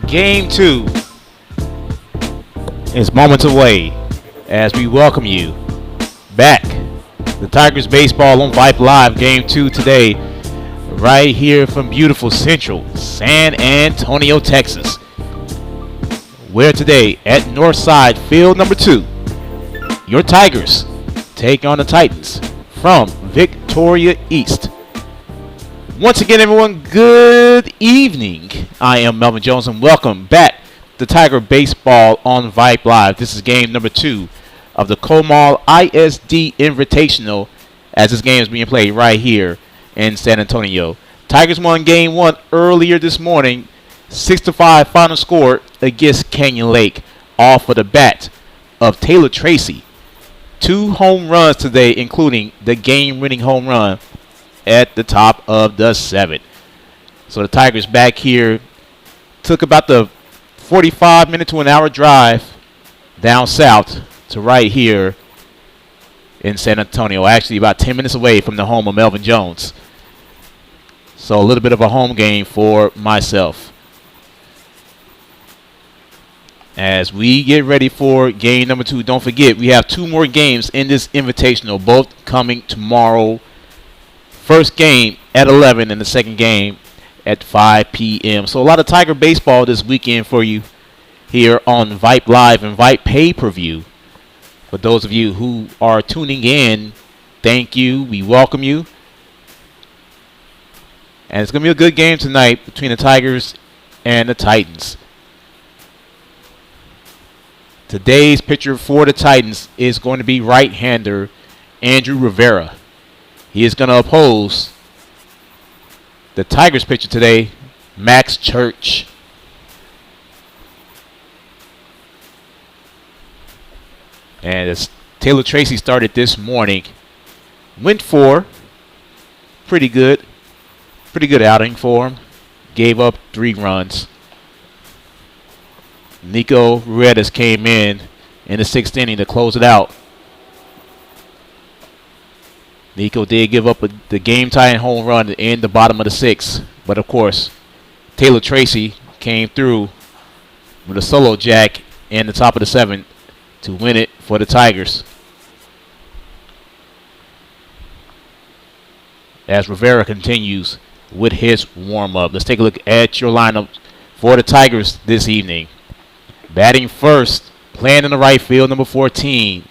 Game 2 is moments away as we welcome you back. The Tigers baseball on Vype Live Game 2 today, right here from beautiful Central San Antonio, Texas. Where today at Northside Field number 2, your Tigers take on the Titans from Victoria East. Once again, everyone, good evening. I am Melvin Jones, and welcome back to Tiger Baseball on Vype Live. This is game number 2 of the Comal ISD Invitational, as this game is being played right here in San Antonio. Tigers won game 1 earlier this morning, 6-5 final score against Canyon Lake, off of the bat of Taylor Tracy. 2 home runs today, including the game-winning home run at the top of the 7th. So the Tigers back here took about the 45-minute to an hour drive down south to right here in San Antonio. Actually, about 10 minutes away from the home of Melvin Jones. So a little bit of a home game for myself. As we get ready for game number 2, don't forget we have 2 more games in this invitational, both coming tomorrow. First game at 11 and the second game at 5 p.m. So a lot of Tiger baseball this weekend for you here on Vype Live and Vype Pay-Per-View. For those of you who are tuning in, thank you. We welcome you. And it's going to be a good game tonight between the Tigers and the Titans. Today's pitcher for the Titans is going to be right-hander Andrew Rivera. He is going to oppose the Tigers pitcher today, Max Church. And as Taylor Tracy started this morning, went for pretty good outing for him. Gave up 3 runs. Nico Ruedas came in the 6th inning to close it out. Nico did give up the game-tying home run in the bottom of the 6th. But, of course, Taylor Tracy came through with a solo jack in the top of the 7th to win it for the Tigers. As Rivera continues with his warm-up. Let's take a look at your lineup for the Tigers this evening. Batting first, playing in the right field, number 14,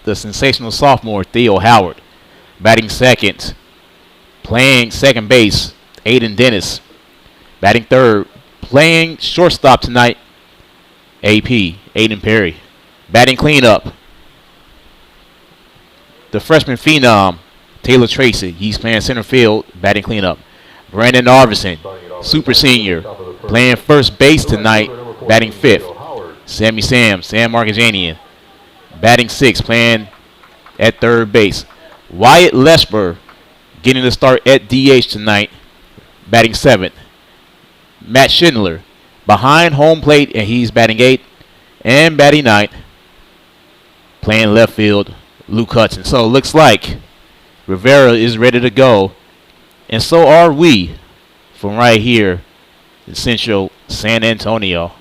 the sensational sophomore, Theo Howard. Batting second, playing second base, Aiden Dennis. Batting third, playing shortstop tonight, AP, Aiden Perry. Batting cleanup, the freshman phenom, Taylor Tracy. He's playing center field, batting cleanup. Brandon Arvison, super senior, playing first base tonight, batting fifth. Sam Markajanian, batting sixth, playing at third base. Wyatt Lesper getting the start at DH tonight, batting 7th. Matt Schindler behind home plate, and he's batting 8th. And batting 9th, playing left field, Luke Hudson. So it looks like Rivera is ready to go, and so are we from right here in Central San Antonio.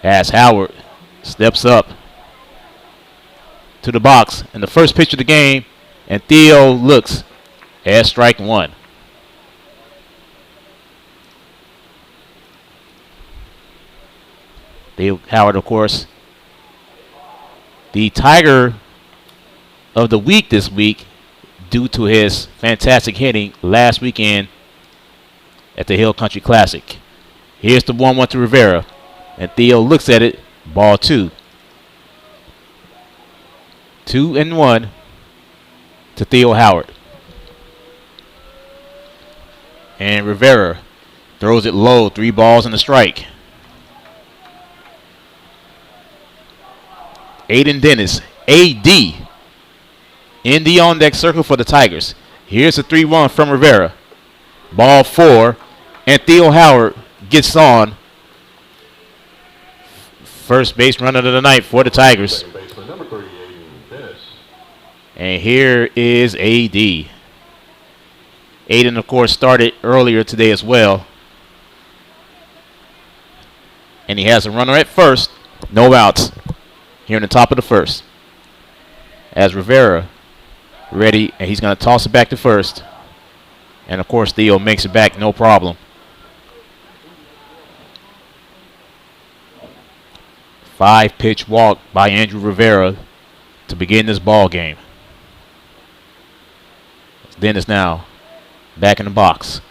As Howard steps up to the box in the first pitch of the game, and Theo looks at strike 1. Theo Howard, of course, the Tiger of the week this week due to his fantastic hitting last weekend at the Hill Country Classic. Here's the 1-1 to Rivera. And Theo looks at it, ball 2. 2-1 to Theo Howard. And Rivera throws it low, 3 balls and a strike. Aiden Dennis, AD, in the on-deck circle for the Tigers. Here's a 3-1 from Rivera. Ball 4, and Theo Howard gets on. First base runner of the night for the Tigers. And here is AD. Aiden, of course, started earlier today as well. And he has a runner at first. No outs here in the top of the first. As Rivera ready, and he's going to toss it back to first. And, of course, Theo makes it back, no problem. 5-pitch walk by Andrew Rivera to begin this ball game. Dennis now back in the box.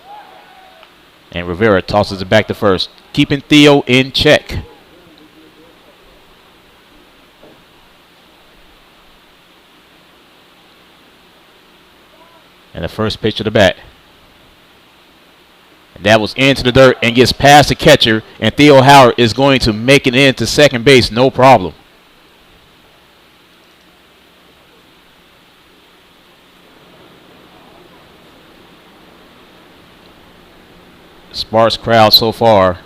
And Rivera tosses it back to first, keeping Theo in check. And the first pitch of the bat. And that was into the dirt and gets past the catcher. And Theo Howard is going to make it into second base, no problem. Sparse crowd so far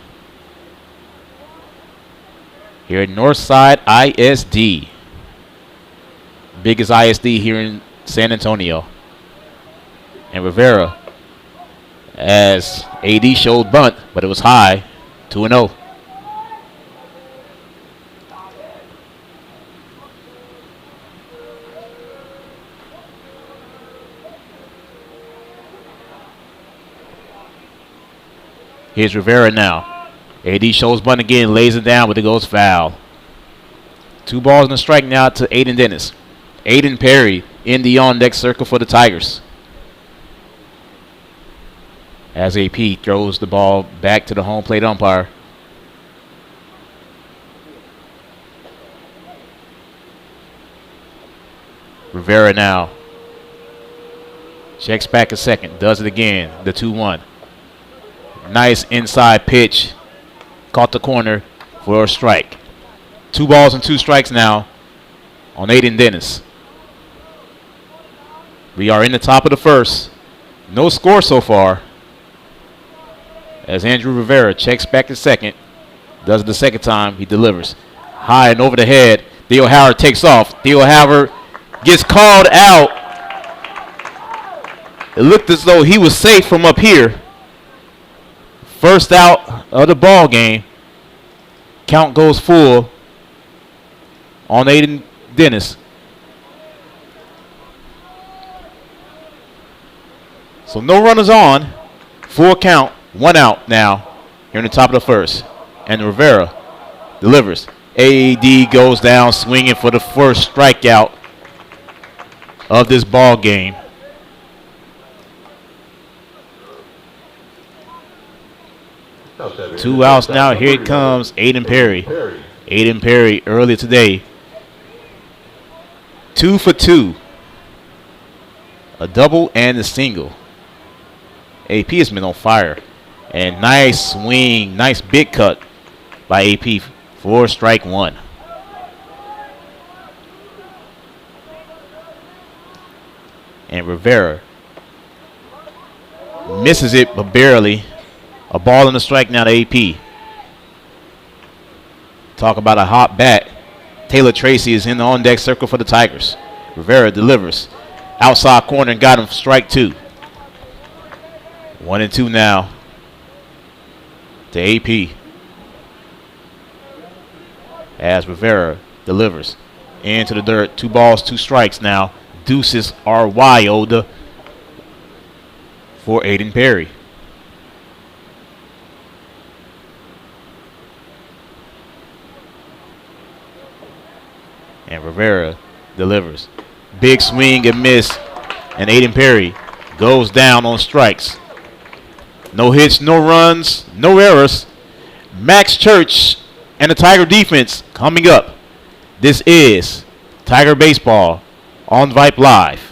here at Northside ISD. Biggest ISD here in San Antonio. And Rivera, as AD showed bunt, but it was high, 2-0. Here's Rivera now. AD shows bunt again, lays it down, but it goes foul. 2 balls and a strike now to Aiden Dennis. Aiden Perry in the on-deck circle for the Tigers. As AP throws the ball back to the home plate umpire. Rivera now checks back a second, does it again, the 2-1. Nice inside pitch, caught the corner for a strike. 2 balls and 2 strikes now on Aiden Dennis. We are in the top of the first. No score so far. As Andrew Rivera checks back to second, does it the second time, he delivers. High and over the head, Theo Howard takes off. Theo Howard gets called out. It looked as though he was safe from up here. First out of the ball game. Count goes full on Aiden Dennis. So no runners on. Full count. 1 out now here in the top of the first. And Rivera delivers. AD goes down swinging for the first strikeout of this ball game. Two outs now. Here it comes Aiden Perry. Aiden Perry earlier today. 2 for 2. A double and a single. AP has been on fire. And nice swing, nice big cut by AP for strike 1. And Rivera misses it, but barely. A ball and a strike now to AP. Talk about a hot bat. Taylor Tracy is in the on-deck circle for the Tigers. Rivera delivers. Outside corner and got him for strike 2. 1-2 now to AP. As Rivera delivers into the dirt. 2 balls, 2 strikes now. Deuces are wild for Aiden Perry. And Rivera delivers. Big swing and miss. And Aiden Perry goes down on strikes. No hits, no runs, no errors. Max Church and the Tiger defense coming up. This is Tiger Baseball on Vype Live.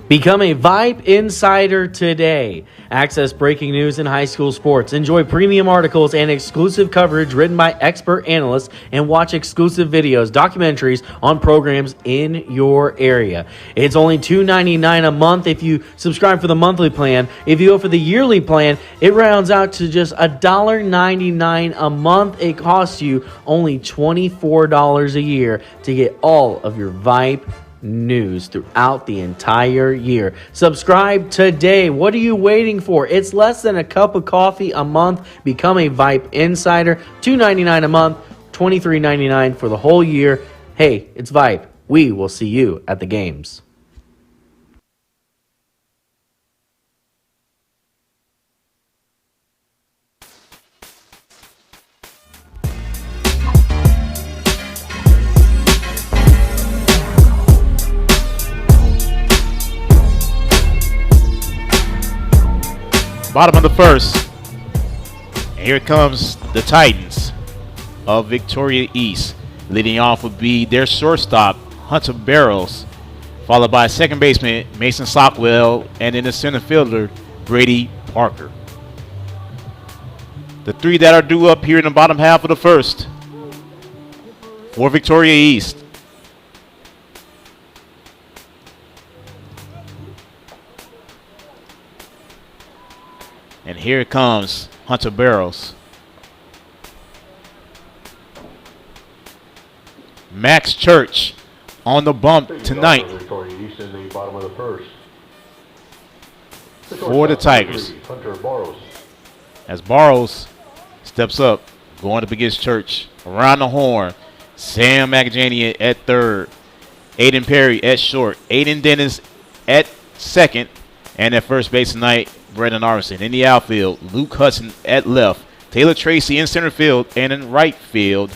Become a Vype Insider today. Access breaking news in high school sports. Enjoy premium articles and exclusive coverage written by expert analysts, and watch exclusive videos, documentaries on programs in your area. It's only $2.99 a month if you subscribe for the monthly plan. If you go for the yearly plan, it rounds out to just $1.99 a month. It costs you only $24 a year to get all of your Vype news throughout the entire year. Subscribe today. What are you waiting for? It's less than a cup of coffee a month. Become a Vype Insider. $2.99 a month, $23.99 for the whole year. Hey, it's Vype. We will see you at the games. Bottom of the first. And here comes the Titans of Victoria East. Leading off would be their shortstop, Hunter Barrows, followed by second baseman Mason Stockwell, and then the center fielder, Brady Parker. The three that are due up here in the bottom half of the first for Victoria East. And here comes Hunter Barrows. Max Church on the bump tonight for the Tigers. As Barrows steps up, going up against Church. Around the horn, Sam McJaney at third. Aiden Perry at short. Aiden Dennis at second. And at first base tonight, Brendan Armisen. In the outfield, Luke Hudson at left. Taylor Tracy in center field and in right field.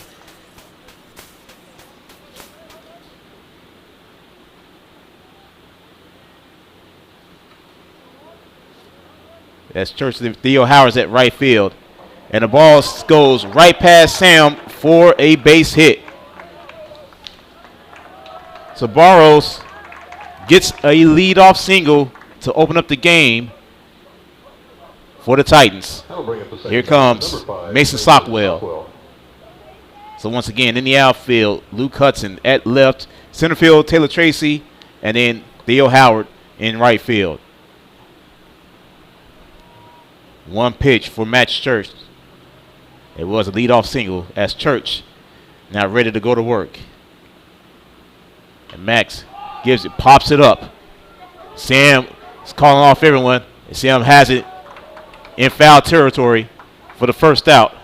That's Church. Theo Howard's at right field. And the ball goes right past Sam for a base hit. So Barrows gets a leadoff single to open up the game for the Titans. Here comes Mason Stockwell. So once again, in the outfield, Luke Hudson at left. Center field, Taylor Tracy. And then Theo Howard in right field. One pitch for Max Church. It was a leadoff single as Church now ready to go to work. And Max gives it, pops it up. Sam is calling off everyone. And Sam has it in foul territory for the first out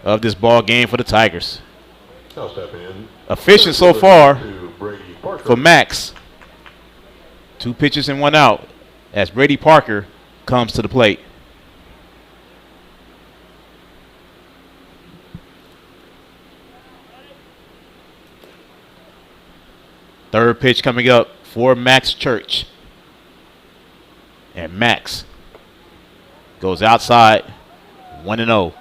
of this ball game for the Tigers. Efficient so far for Max. 2 pitches and 1 out as Brady Parker comes to the plate. Third pitch coming up for Max Church. And Max goes outside, 1-0.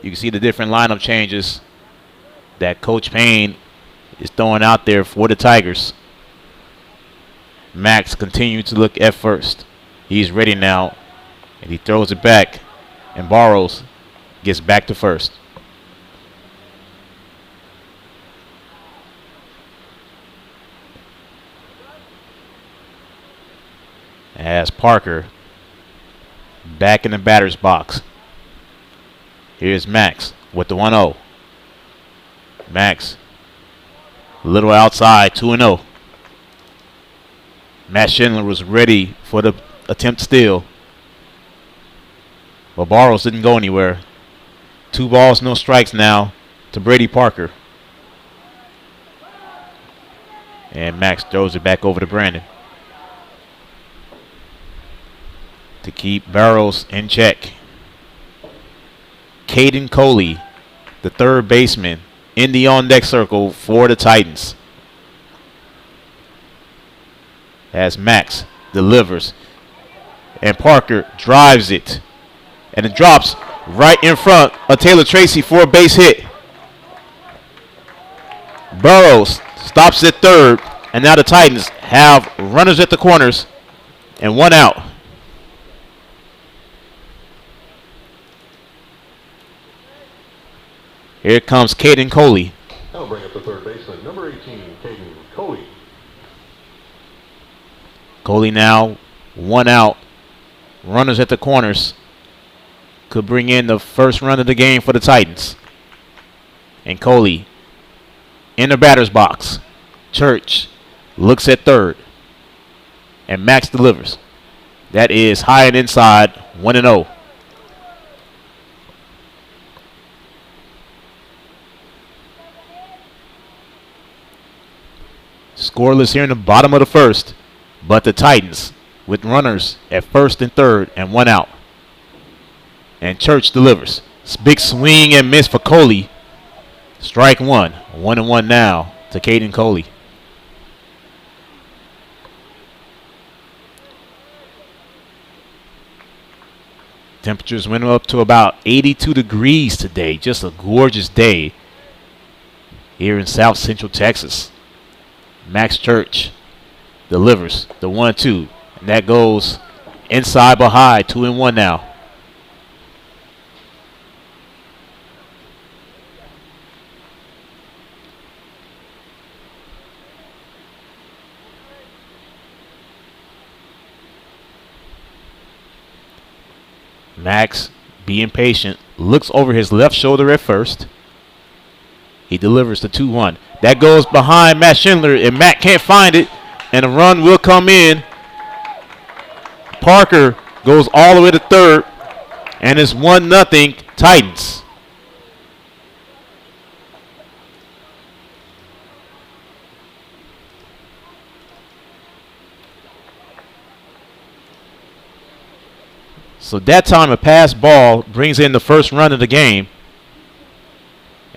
You can see the different lineup changes that Coach Payne is throwing out there for the Tigers. Max continues to look at first. He's ready now, and he throws it back, and Barrows gets back to first. As Parker back in the batter's box. Here's Max with the 1-0. Max, a little outside, 2-0. Matt Schindler was ready for the attempt steal. But Barrows didn't go anywhere. 2 balls, no strikes now to Brady Parker. And Max throws it back over to Brandon to keep Barrows in check. Caden Coley, the third baseman, in the on-deck circle for the Titans. As Max delivers. And Parker drives it. And it drops right in front of Taylor Tracy for a base hit. Burrows stops at third. And now the Titans have runners at the corners and 1 out. Here comes Caden Coley. That'll bring up the third baseman, number 18, Caden Coley. Coley now 1 out. Runners at the corners. could bring in the first run of the game for the Titans. And Coley in the batter's box. Church looks at third. And Max delivers. That is high and inside, 1-0. Scoreless here in the bottom of the first, but the Titans with runners at first and third and one out. And Church delivers. It's big swing and miss for Coley. Strike one. 1-1 now to Caden Coley. Temperatures went up to about 82 degrees today. Just a gorgeous day here in South Central Texas. Max Church delivers the 1-2. And that goes inside but high. 2-1 now. Max, being patient, looks over his left shoulder at first. He delivers the 2-1. That goes behind Matt Schindler, and Matt can't find it, and a run will come in. Parker goes all the way to third, and it's 1-0 Titans. So that time a pass ball brings in the first run of the game.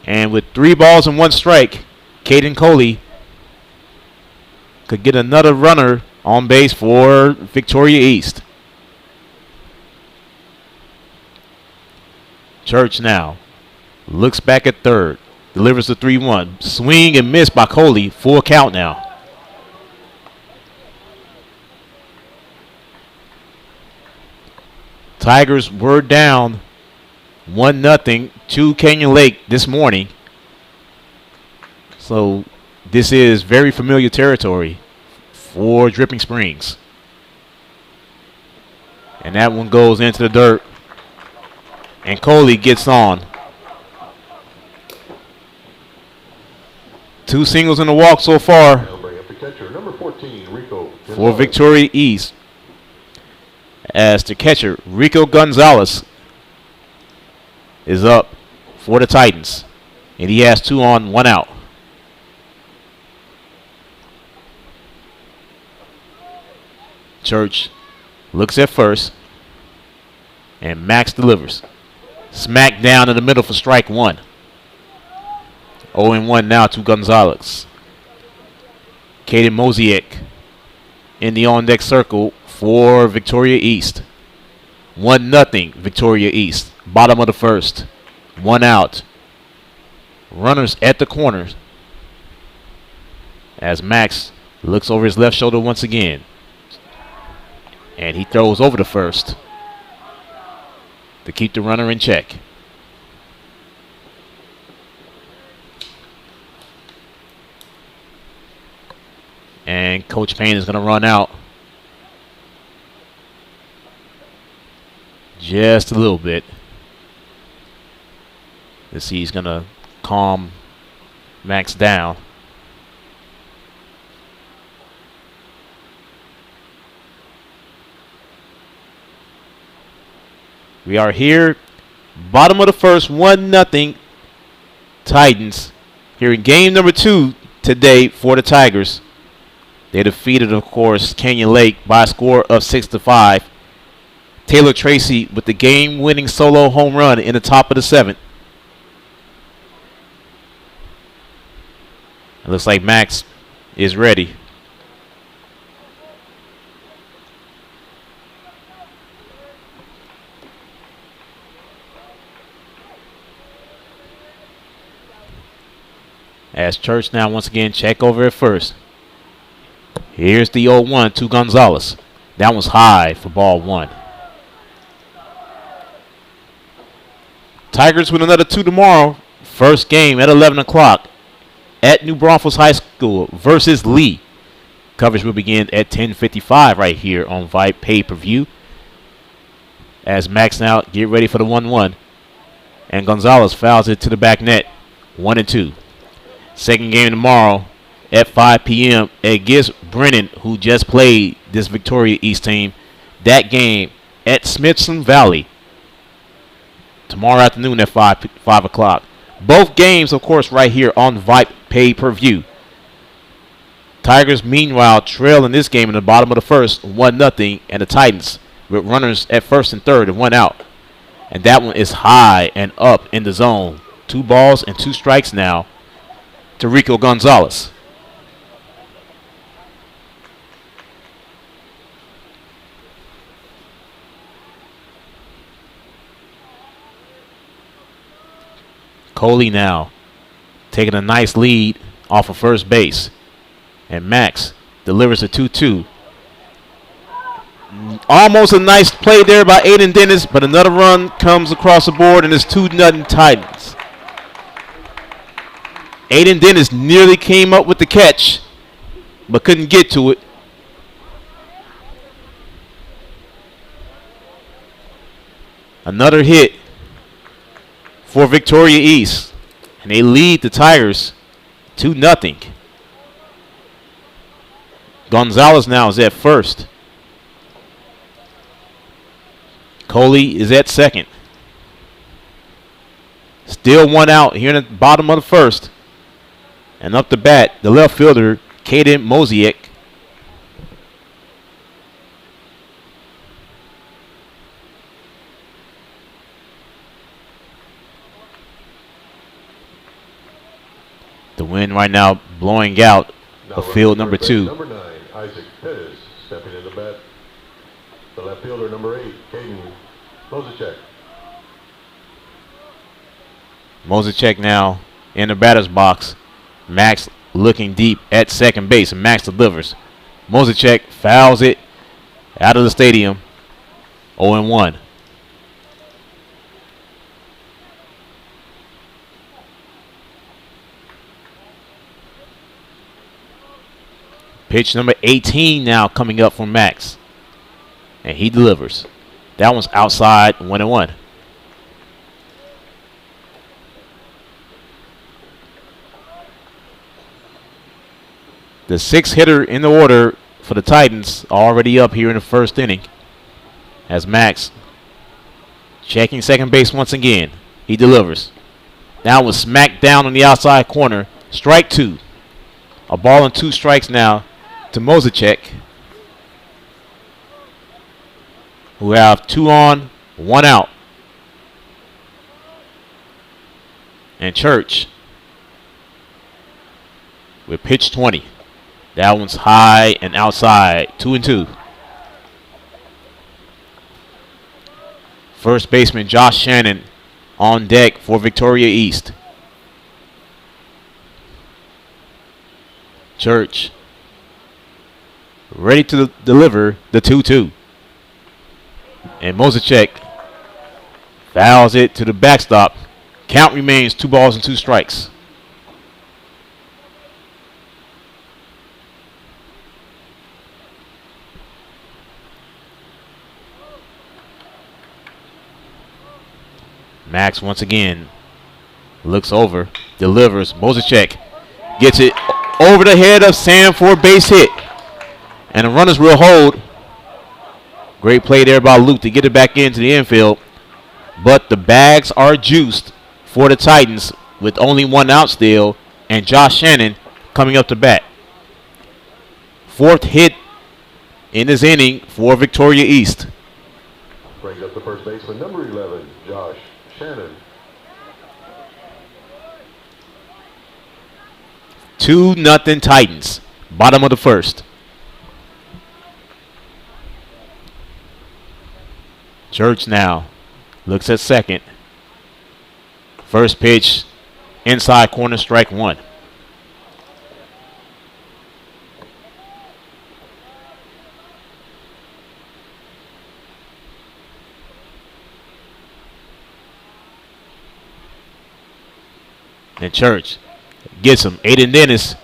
And with 3 balls and 1 strike, Caden Coley could get another runner on base for Victoria East. Church now looks back at third, delivers the 3-1. Swing and miss by Coley, full count now. Tigers were down 1-0 to Canyon Lake this morning. So this is very familiar territory for Dripping Springs. And that one goes into the dirt. And Coley gets on. 2 singles and a walk so far Number 14, Rico for Victoria East. As the catcher, Rico Gonzalez, is up for the Titans. And he has 2 on, 1 out. Church looks at first. And Max delivers. Smack down in the middle for strike 1. 0-1 now to Gonzalez. Caden Mosiek in the on-deck circle for Victoria East. 1-0 Victoria East. Bottom of the first. 1 out. Runners at the corners. As Max looks over his left shoulder once again. And he throws over the first to keep the runner in check. And Coach Payne is going to run out. Just a little bit. Let's see, he's going to calm Max down. We are here, bottom of the first, 1-0 Titans. Here in game number 2 today for the Tigers. They defeated, of course, Canyon Lake by a score of 6-5. Taylor Tracy with the game-winning solo home run in the top of the 7th. It looks like Max is ready. As Church now once again check over at first. Here's the 0-1 to Gonzalez. That one's high for ball 1. Tigers with another 2 tomorrow. First game at 11 o'clock at New Braunfels High School versus Lee. Coverage will begin at 10:55 right here on Vype pay-per-view. As Max now get ready for the 1-1. And Gonzalez fouls it to the back net. 1-2. Second game tomorrow at 5 p.m. against Brennan, who just played this Victoria East team. That game at Smithson Valley tomorrow afternoon at 5 o'clock. Both games, of course, right here on Vype pay-per-view. Tigers, meanwhile, trail in this game in the bottom of the first, 1-0, and the Titans with runners at first and third and 1 out. And that one is high and up in the zone. 2 balls and 2 strikes now to Rico Gonzalez. Coley now taking a nice lead off of first base. And Max delivers a 2-2. Almost a nice play there by Aiden Dennis, but another run comes across the board and it's 2-0 Titans. Aiden Dennis nearly came up with the catch, but couldn't get to it. Another hit for Victoria East, and they lead the Tigers 2-0. Gonzalez now is at first. Coley is at second. Still 1 out here in the bottom of the first. And up to bat, the left fielder, Caden Mosiek. The wind right now blowing out of field number 2. Number 9, Isaac Pettis stepping in the bat. The left fielder, number 8, Caden Mosiek. Mosiek now in the batter's box. Max looking deep at second base, and Max delivers. Mosiek fouls it out of the stadium. 0-1. Pitch number 18 now coming up from Max. And he delivers. That one's outside, 1-1. The 6th hitter in the order for the Titans already up here in the first inning. As Max checking second base once again. He delivers. Now was smacked down on the outside corner. Strike 2. A ball and 2 strikes now to Mosiek, who have 2 on, 1 out. And Church with pitch 20. That one's high and outside, 2-2. First baseman Josh Shannon on deck for Victoria East. Church ready to deliver the 2-2. And Mosiek fouls it to the backstop. Count remains 2 balls and 2 strikes. Max once again looks over, delivers. Mosiek gets it over the head of Sam for a base hit. And the runners will hold. Great play there by Luke to get it back into the infield. But the bags are juiced for the Titans with only 1 out still. And Josh Shannon coming up to bat. 4th hit in this inning for Victoria East. Brings up the first baseman, number 11, Josh Shannon. 2-0 Titans. Bottom of the first. Church now looks at second. First pitch, inside corner, strike 1. And Church gets him. Aiden Dennis.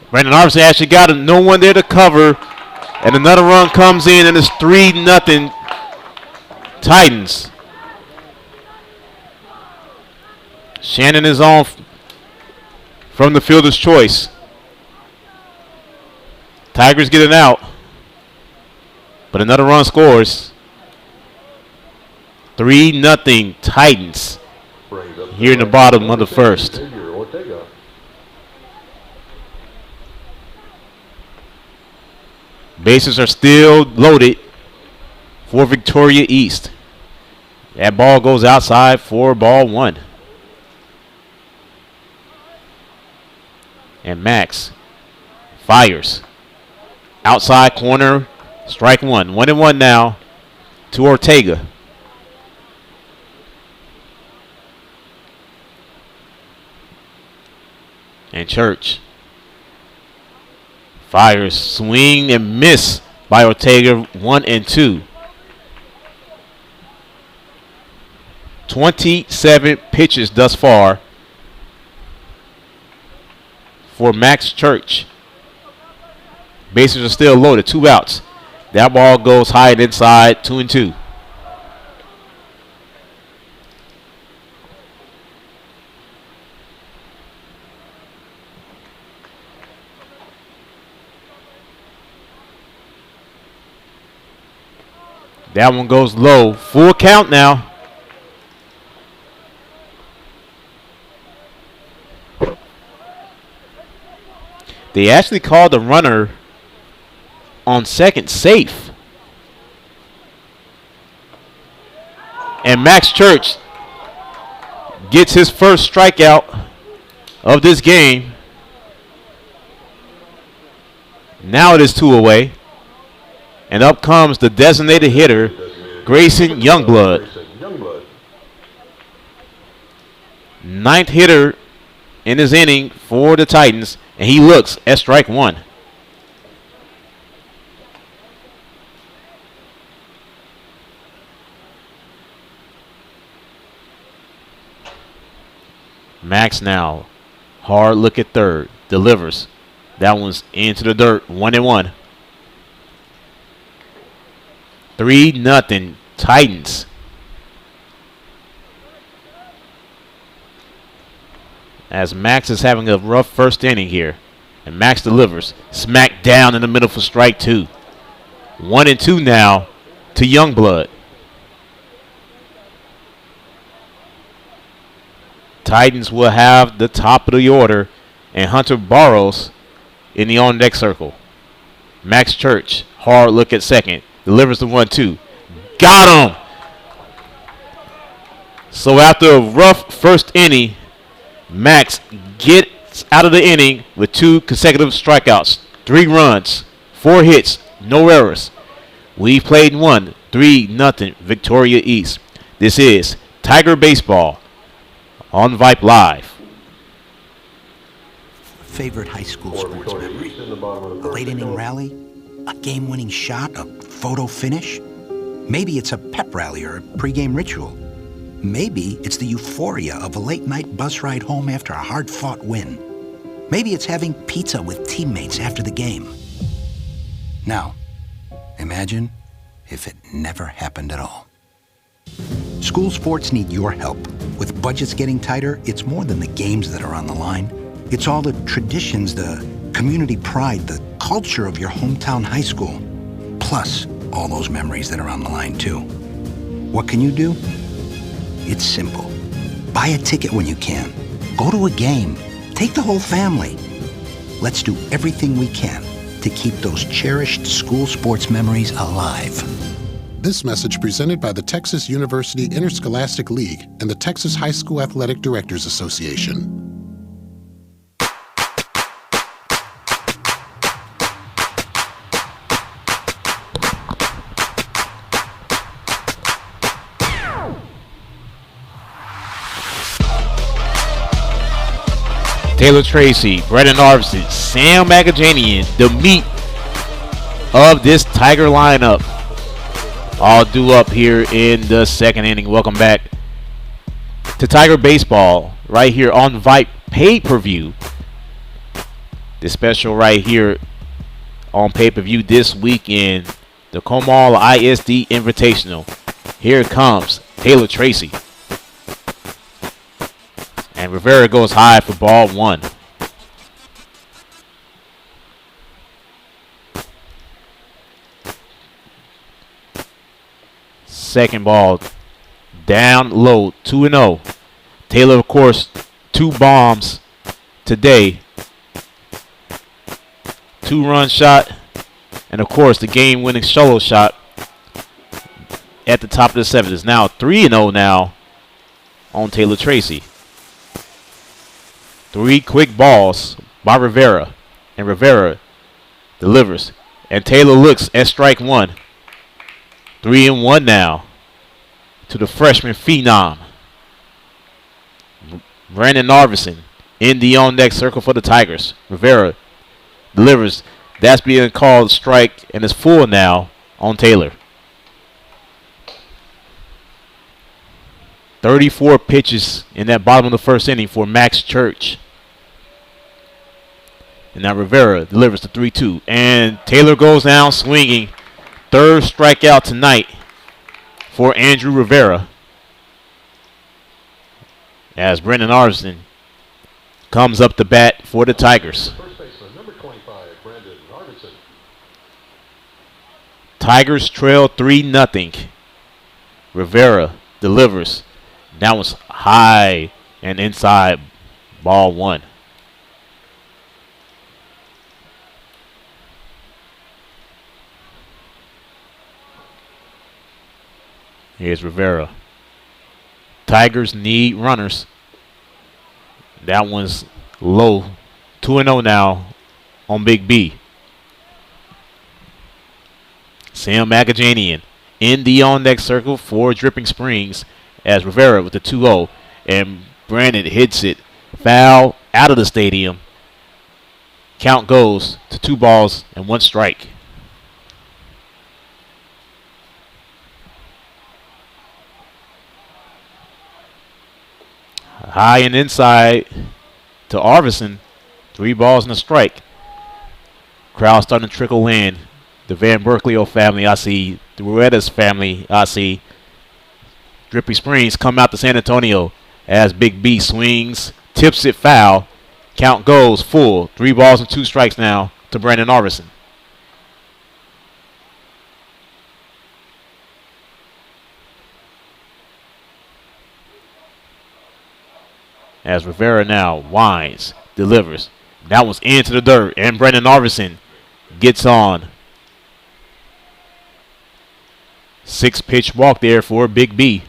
Brandon Armstrong actually got him. No one there to cover. And another run comes in, and it's 3-0 Titans. Shannon is on from the fielder's choice. Tigers get it out. But another run scores. 3-0 Titans here in the bottom of the first. Bases are still loaded for Victoria East. That ball goes outside for ball one. And Max fires. Outside corner, strike one. 1-1 now to Ortega. And Church fires, swing and miss by Ortega. 1-2. 27 pitches thus far for Max Church. Bases are still loaded. 2 outs. That ball goes high and inside. 2-2. That one goes low. Full count now. They actually called the runner on second safe. And Max Church gets his first strikeout of this game. Now it is 2 away. And up comes the designated hitter, Grayson Youngblood. 9th hitter in his inning for the Titans. And he looks at strike one. Max now. Hard look at third. Delivers. That one's into the dirt. 1-1. 3-0 Titans. As Max is having a rough first inning here. And Max delivers. Smack down in the middle for strike two. 1-2 now to Youngblood. Titans will have the top of the order. And Hunter Barrows in the on-deck circle. Max Church, hard look at second. Delivers the 1-2. Got him! So after a rough first inning, Max gets out of the inning with 2 consecutive strikeouts, 3 runs, 4 hits, no errors. We've played 3-0 Victoria East. This is Tiger Baseball on Vype Live. Favorite high school sports memory? A late inning rally? A game-winning shot? A photo finish? Maybe it's a pep rally or a pregame ritual. Maybe it's the euphoria of a late-night bus ride home after a hard-fought win. Maybe it's having pizza with teammates after the game. Now, imagine if it never happened at all. School sports need your help. With budgets getting tighter, it's more than the games that are on the line. It's all the traditions, the community pride, the culture of your hometown high school. Plus, all those memories that are on the line, too. What can you do? It's simple. Buy a ticket when you can. Go to a game. Take the whole family. Let's do everything we can to keep those cherished school sports memories alive. This message presented by the Texas University Interscholastic League and the Texas High School Athletic Directors Association. Taylor Tracy, Brennan Arvison, Sam Magajanian, the meat of this Tiger lineup. All due up here in the second inning. Welcome back to Tiger Baseball right here on Vype pay-per-view. This special right here on pay-per-view this weekend, the Comal ISD Invitational. Here comes Taylor Tracy. And Rivera goes high for ball 1. Second ball down low, 2-0. Taylor, of course, 2 bombs today. 2-run shot, and of course the game-winning solo shot at the top of the 7th. Is now 3-0 now on Taylor Tracy. 3 quick balls by Rivera, and Rivera delivers, and Taylor looks at strike 1. 3-1 now to the freshman phenom. Brandon Narveson in the on-deck circle for the Tigers. Rivera delivers. That's being called a strike, and it's full now on Taylor. 34 pitches in that bottom of the first inning for Max Church. And now Rivera delivers the 3-2. And Taylor goes down swinging. 3rd strikeout tonight for Andrew Rivera, as Brendan Arson comes up to bat for the Tigers. First baseman, number 25, Brandon Arvidsson. Tigers trail 3-0. Rivera delivers. That was high and inside, ball 1. Here's Rivera. Tigers need runners. That one's low. 2-0 now on Big B. Sam Magajanian in the on-deck circle for Dripping Springs, as Rivera with the 2-0. And Brandon hits it foul out of the stadium. Count goes to 2 balls and 1 strike. High and inside to Arvidsson. 3 balls and a strike. Crowd starting to trickle in. The Van Berkeley family, I see. The Ruedas family, I see. Drippy Springs come out to San Antonio as Big B swings, tips it foul. Count goes full. 3 balls and 2 strikes now to Brandon Arvidsson. As Rivera now winds, delivers. That was into the dirt, and Brandon Arvidsson gets on. 6-pitch walk there for Big B.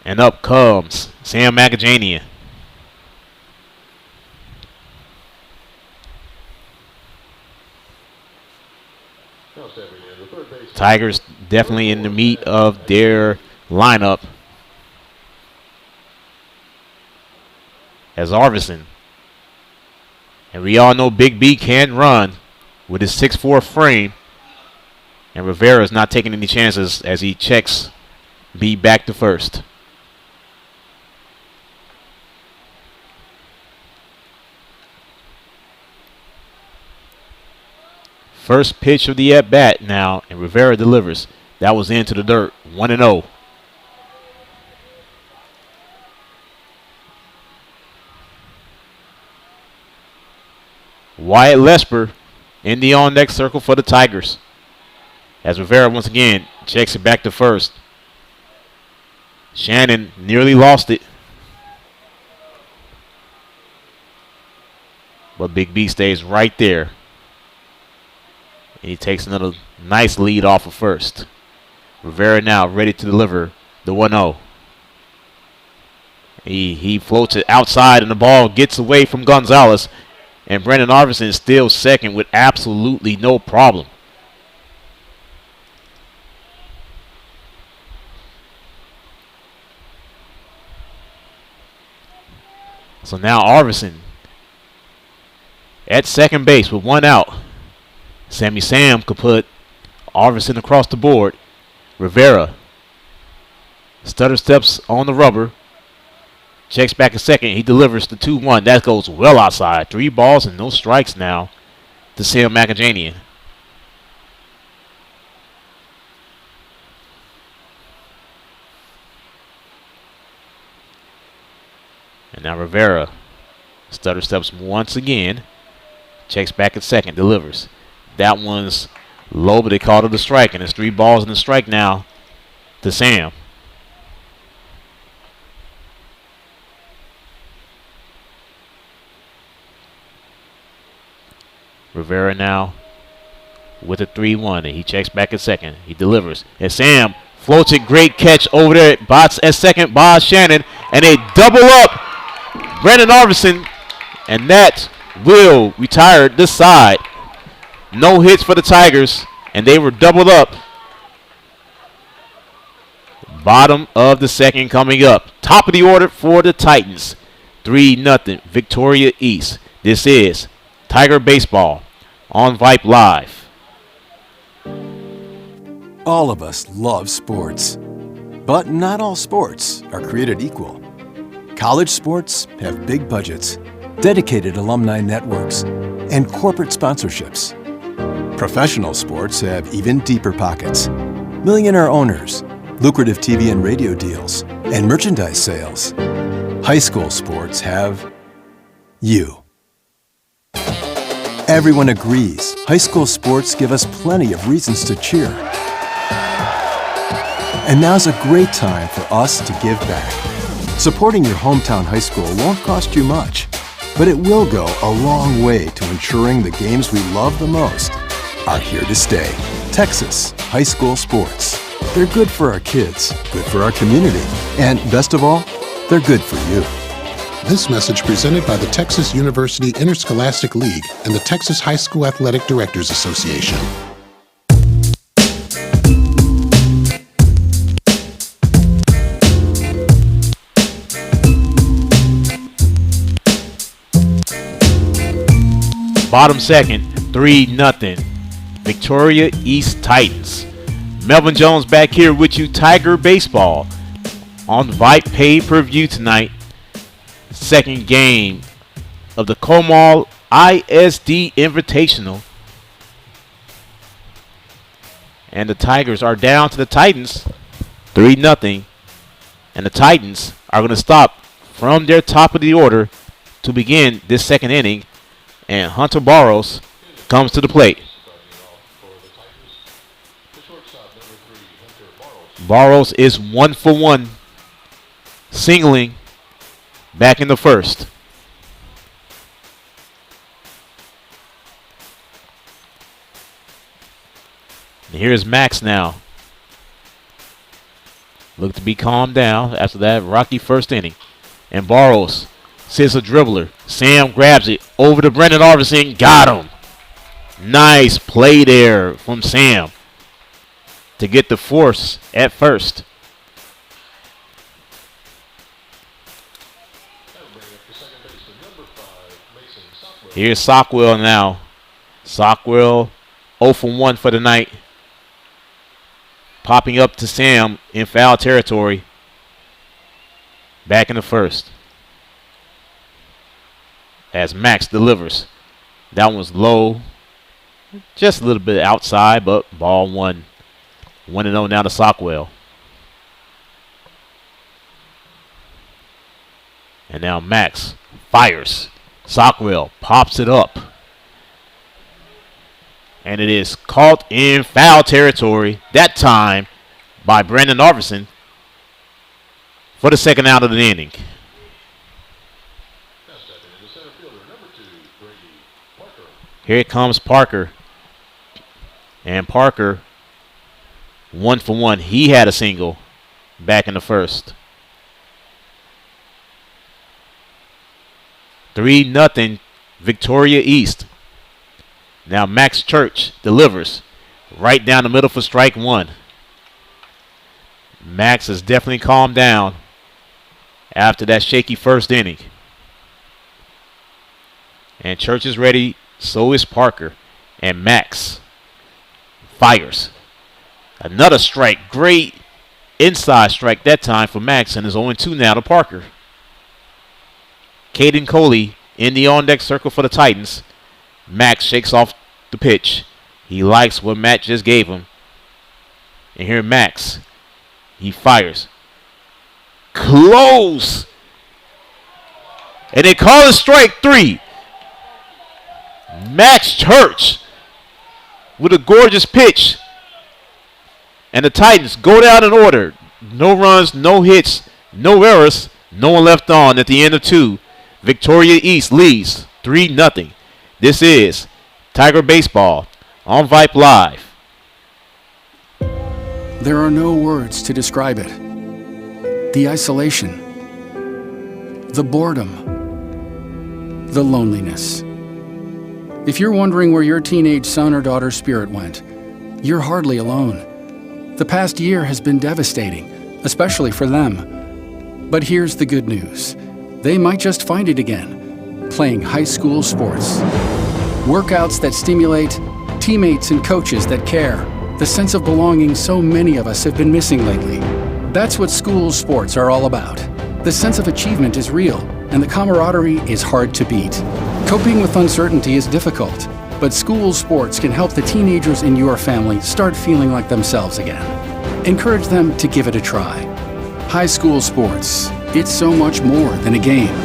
And up comes Sam Magajanian. Now stepping in, the third baseman. Tigers definitely in the meat of their lineup, as Arvidsson. And we all know Big B can run with his 6'4" frame. And Rivera is not taking any chances as he checks B back to first. First pitch of the at-bat now, and Rivera delivers. That was into the dirt, 1-0. Wyatt Lesper in the on-deck circle for the Tigers, as Rivera once again checks it back to first. Shannon nearly lost it, but Big B stays right there. And he takes another nice lead off of first. Rivera now ready to deliver the 1-0. He floats it outside, and the ball gets away from Gonzalez. And Brandon Arvidsson is still second with absolutely no problem. So now Arvidsson at second base with 1 out. Sammy Sam could put Arvidsson across the board. Rivera stutter steps on the rubber. Checks back a second. He delivers the 2-1. That goes well outside. 3 balls and no strikes now to Sam Magajanian. And now Rivera stutter steps once again. Checks back at second, delivers. That one's low, but they called it a strike, and it's 3 balls and a strike now to Sam. Rivera now with a 3-1, and he checks back at second. He delivers, and Sam floats it. Great catch over there. Bots at second, Boz Shannon, and they double up Brandon Arvison, and that will retire this side. No hits for the Tigers, and they were doubled up. Bottom of the second coming up. Top of the order for the Titans. 3-0 Victoria East. This is Tiger Baseball on Vype Live. All of us love sports, but not all sports are created equal. College sports have big budgets, dedicated alumni networks, and corporate sponsorships. Professional sports have even deeper pockets, millionaire owners, lucrative TV and radio deals, and merchandise sales. High school sports have you. Everyone agrees high school sports give us plenty of reasons to cheer. And now's a great time for us to give back. Supporting your hometown high school won't cost you much, but it will go a long way to ensuring the games we love the most are here to stay. Texas high school sports. They're good for our kids, good for our community, and best of all, they're good for you. This message presented by the Texas University Interscholastic League and the Texas High School Athletic Directors Association. Bottom second, 3-0 Victoria East Titans. Melvin Jones back here with you, Tiger Baseball on Vype pay-per-view tonight. Second game of the Comal ISD Invitational. And the Tigers are down to the Titans, 3-0. And the Titans are going to stop from their top of the order to begin this second inning. And Hunter Barros comes to the plate. Barros is 1 for 1, singling back in the first. And here's Max now. Look to be calmed down after that rocky first inning. And Barros sends a dribbler. Sam grabs it over to Brendan Arvison. Got him. Nice play there from Sam to get the force at first. Here's Sockwell now. Sockwell 0 for 1 for the night. Popping up to Sam in foul territory. Back in the first. As Max delivers. That one's low. Just a little bit outside, but ball 1. 1-0 now to Sockwell. And now Max fires. Sockwell pops it up. And it is caught in foul territory, that time by Brandon Arvison for the second out of the inning. Here comes Parker. And Parker, 1 for 1. He had a single back in the first. 3-0 Victoria East. Now Max Church delivers right down the middle for strike 1. Max has definitely calmed down after that shaky first inning. And Church is ready, so is Parker. And Max fires. Another strike. Great inside strike that time for Max, and is 0-2 now to Parker. Caden Coley in the on-deck circle for the Titans. Max shakes off the pitch. He likes what Matt just gave him. And here Max. He fires. Close. And they call it strike 3. Max Church with a gorgeous pitch. And the Titans go down in order. No runs, no hits, no errors, no one left on at the end of 2. Victoria East leads 3-0. This is Tiger Baseball on Vype Live. There are no words to describe it. The isolation, the boredom, the loneliness. If you're wondering where your teenage son or daughter's spirit went, you're hardly alone. The past year has been devastating, especially for them. But here's the good news. They might just find it again, playing high school sports. Workouts that stimulate, teammates and coaches that care, the sense of belonging so many of us have been missing lately. That's what school sports are all about. The sense of achievement is real, and the camaraderie is hard to beat. Coping with uncertainty is difficult, but school sports can help the teenagers in your family start feeling like themselves again. Encourage them to give it a try. High school sports, it's so much more than a game.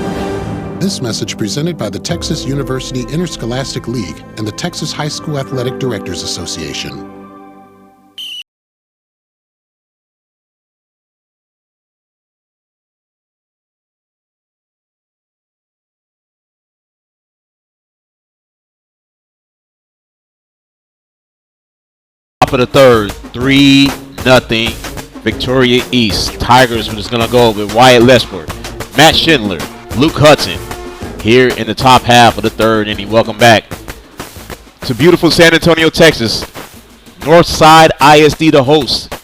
This message presented by the Texas University Interscholastic League and the Texas High School Athletic Directors Association. Top of the third, 3-0. Victoria East. Tigers is going to go with Wyatt Lesper, Matt Schindler, Luke Hudson here in the top half of the third inning. Welcome back to beautiful San Antonio, Texas. Northside ISD, the host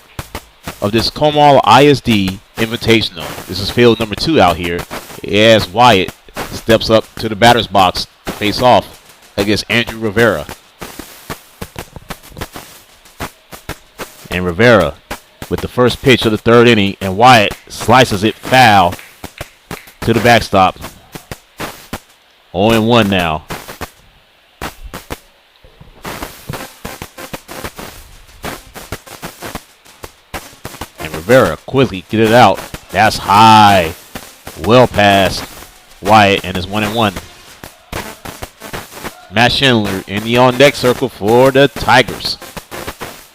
of this Comal ISD Invitational. This is field number 2 out here as Wyatt steps up to the batter's box to face off against Andrew Rivera. And Rivera with the first pitch of the third inning, and Wyatt slices it foul to the backstop. 0-1 now. And Rivera quickly get it out. That's high. Well past Wyatt, and it's 1-1. Matt Schindler in the on-deck circle for the Tigers.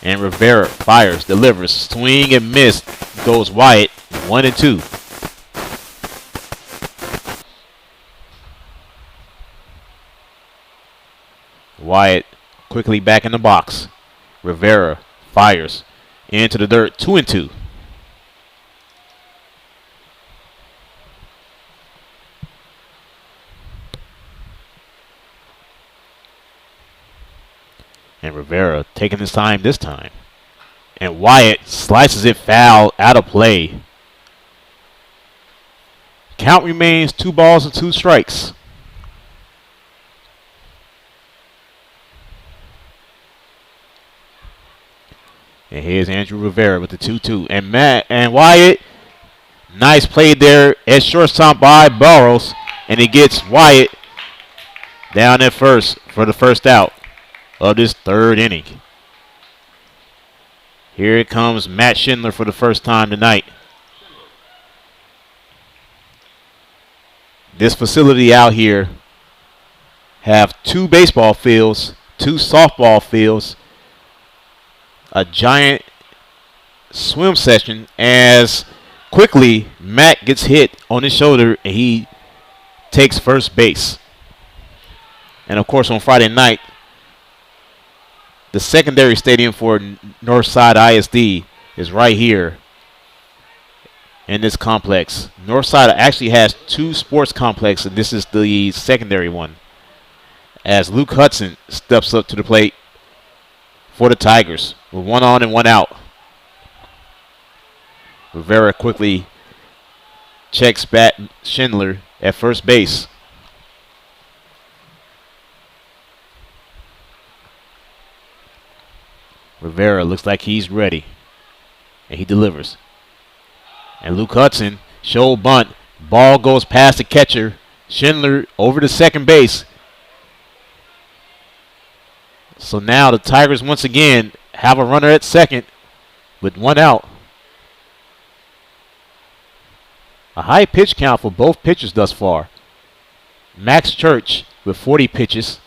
And Rivera fires, delivers, swing and miss. Goes Wyatt, 1-2. Wyatt quickly back in the box. Rivera fires into the dirt, 2-2. And Rivera taking his time this time. And Wyatt slices it foul out of play. Count remains 2 balls and 2 strikes. And here's Andrew Rivera with the 2-2. And Wyatt, nice play there at shortstop by Burrows. And he gets Wyatt down at first for the first out of this third inning. Here it comes Matt Schindler for the first time tonight. This facility out here have 2 baseball fields, 2 softball fields, a giant swim session, as quickly Matt gets hit on his shoulder and he takes first base. And of course on Friday night, the secondary stadium for Northside ISD is right here in this complex. Northside actually has 2 sports complexes, and this is the secondary one. As Luke Hudson steps up to the plate for the Tigers with 1 on and 1 out. Rivera quickly checks back Schindler at first base. Rivera looks like he's ready, and he delivers. And Luke Hudson, show bunt, ball goes past the catcher. Schindler over to second base. So now the Tigers once again have a runner at second with 1 out. A high pitch count for both pitchers thus far. Max Church with 40 pitches.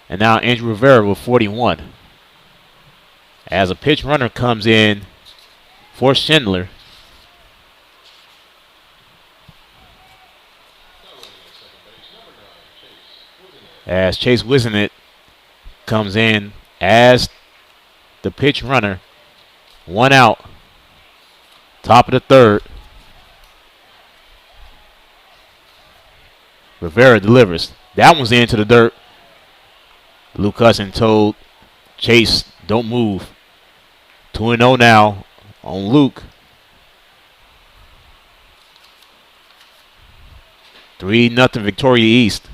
And now Andrew Rivera with 41. As a pitch runner comes in for Schindler. As Chase Wisenet comes in as the pitch runner. 1 out. Top of the third. Rivera delivers. That one's into the dirt. Luke Hudson told Chase, don't move. 2-0 now on Luke. 3-0 Victoria East.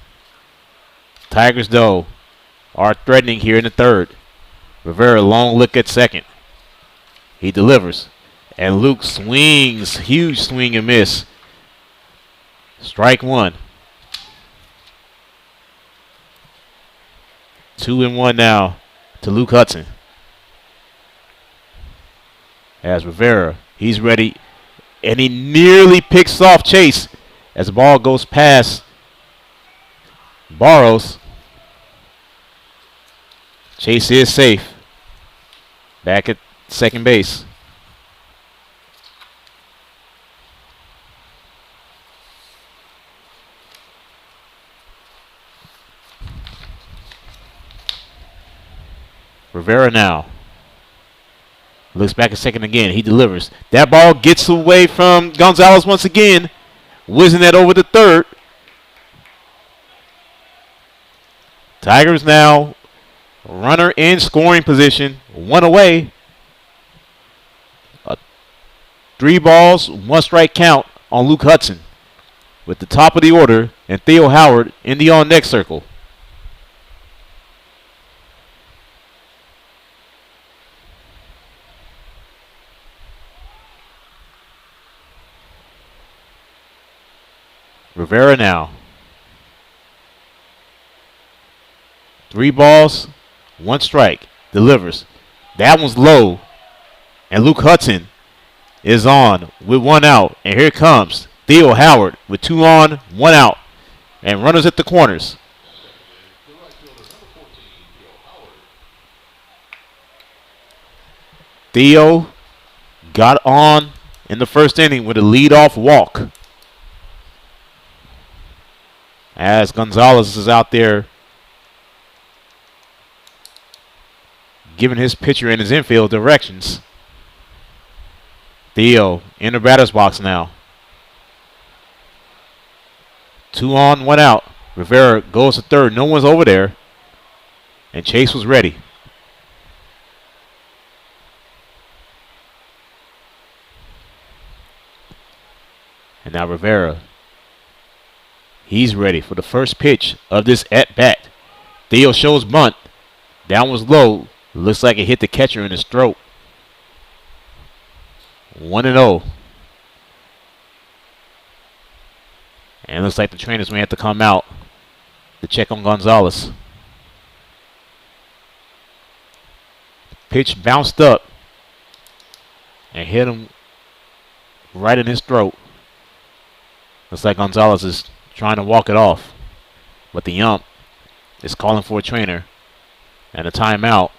Tigers, though, are threatening here in the third. Rivera, long look at second. He delivers. And Luke swings. Huge swing and miss. Strike one. 2-1 now to Luke Hudson. As Rivera, he's ready. And he nearly picks off Chase as the ball goes past Barrows. Chase is safe. Back at second base. Rivera now. Looks back a second again. He delivers. That ball gets away from Gonzalez once again. Whizzing that over to third. Tigers now runner in scoring position. 1 away. 3 balls, 1 strike count on Luke Hudson. With the top of the order and Theo Howard in the on next circle. Rivera now. 3 balls, 1 strike. Delivers. That one's low. And Luke Hudson is on with 1 out. And here comes Theo Howard with 2 on, 1 out. And runners at the corners. Theo got on in the first inning with a leadoff walk. As Gonzalez is out there giving his pitcher and his infield directions. Theo in the batter's box now. 2 on, 1 out. Rivera goes to third. No one's over there. And Chase was ready. And now Rivera. He's ready for the first pitch of this at-bat. Theo shows bunt. Down was low. Looks like it hit the catcher in his throat. 1-0. And it looks like the trainers may have to come out to check on Gonzalez. Pitch bounced up and hit him right in his throat. Looks like Gonzalez is trying to walk it off. But the ump is calling for a trainer and a timeout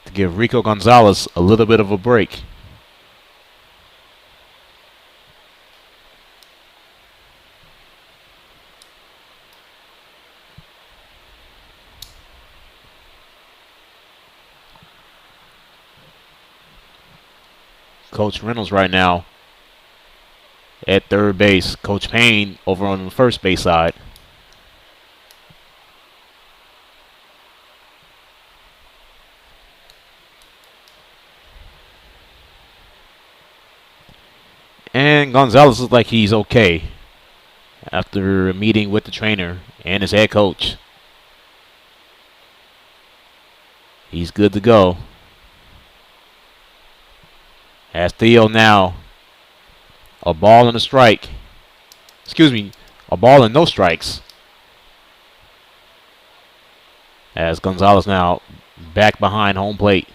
to give Rico Gonzalez a little bit of a break. Coach Reynolds right now at third base. Coach Payne over on the first base side. And Gonzalez looks like he's okay after a meeting with the trainer and his head coach. He's good to go. As Theo now, a ball and a strike. Excuse me, a ball and no strikes. As Gonzalez now back behind home plate.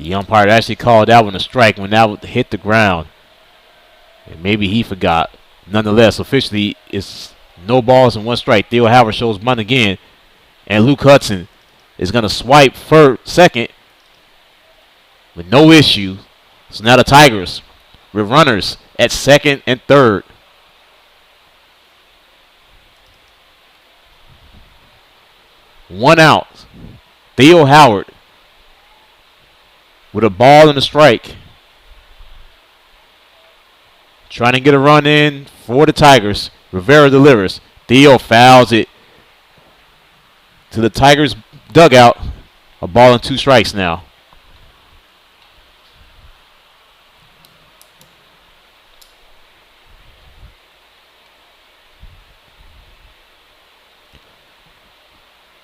The umpire actually called that one a strike when that would hit the ground. And maybe he forgot. Nonetheless, officially, it's no balls and one strike. Theo Howard shows bunt again. And Luke Hudson is going to swipe for second with no issue. So now the Tigers with runners at second and third. One out. Theo Howard with a ball and a strike. Trying to get a run in for the Tigers. Rivera delivers. Theo fouls it to the Tigers dugout. A ball and 2 strikes now.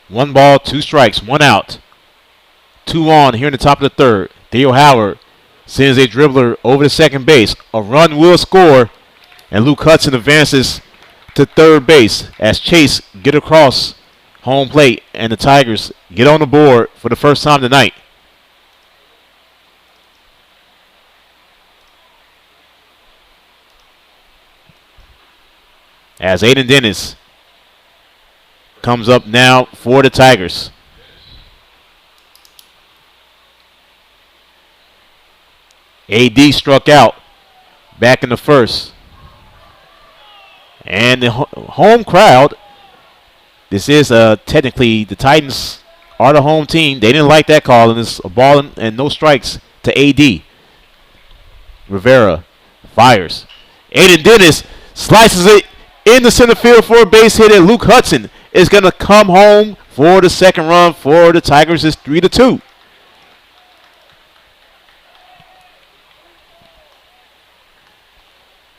One ball, 2 strikes, 1 out. 2 on here in the top of the third. Theo Howard sends a dribbler over to second base. A run will score. And Luke Hudson advances to third base as Chase get across home plate. And the Tigers get on the board for the first time tonight. As Aiden Dennis comes up now for the Tigers. AD struck out back in the first. And the home crowd, this is technically the Titans are the home team. They didn't like that call, and it's a ball and no strikes to AD. Rivera fires. Aiden Dennis slices it in the center field for a base hit, and Luke Hudson is going to come home for the second run for the Tigers. It's 3-2.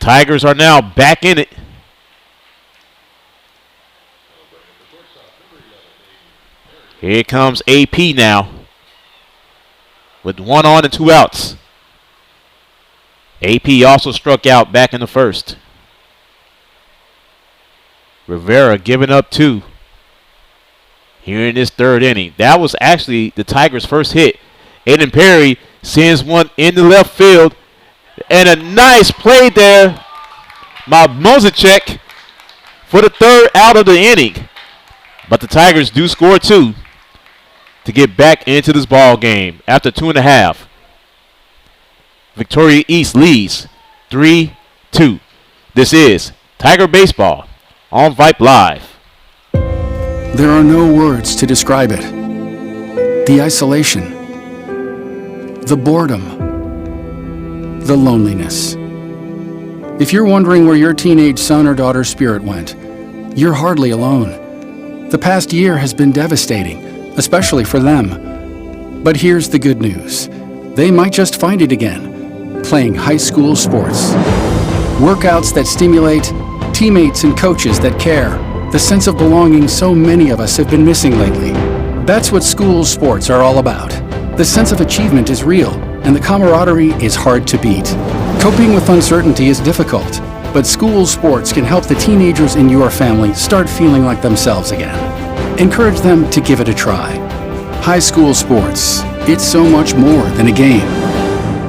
Tigers are now back in it. Here comes AP now with 1 on and 2 outs. AP also struck out back in the first. Rivera giving up 2 here in this third inning. That was actually the Tigers' first hit. Aiden Perry sends one in the left field. And a nice play there by Mozicek for the third out of the inning. But the Tigers do score 2 to get back into this ball game after 2.5. Victoria East leads 3-2. This is Tiger Baseball on Vype Live. There are no words to describe it. The isolation, the boredom, the loneliness. If you're wondering where your teenage son or daughter's spirit went, you're hardly alone. The past year has been devastating, especially for them. But here's the good news. They might just find it again, playing high school sports. Workouts that stimulate, teammates and coaches that care. The sense of belonging so many of us have been missing lately. That's what school sports are all about. The sense of achievement is real, and the camaraderie is hard to beat. Coping with uncertainty is difficult, but school sports can help the teenagers in your family start feeling like themselves again. Encourage them to give it a try. High school sports, it's so much more than a game.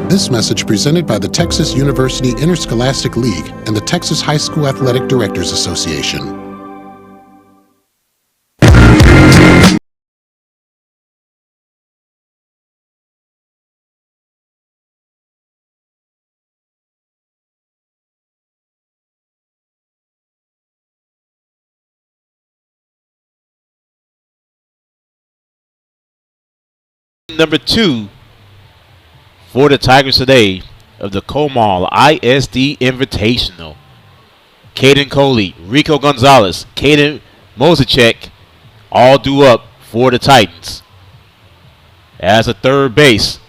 This message presented by the Texas University Interscholastic League and the Texas High School Athletic Directors Association. Number 2 for the Tigers today of the Comal ISD Invitational. Caden Coley, Rico Gonzalez, Caden Mozicek, all due up for the Titans. As a third baseman,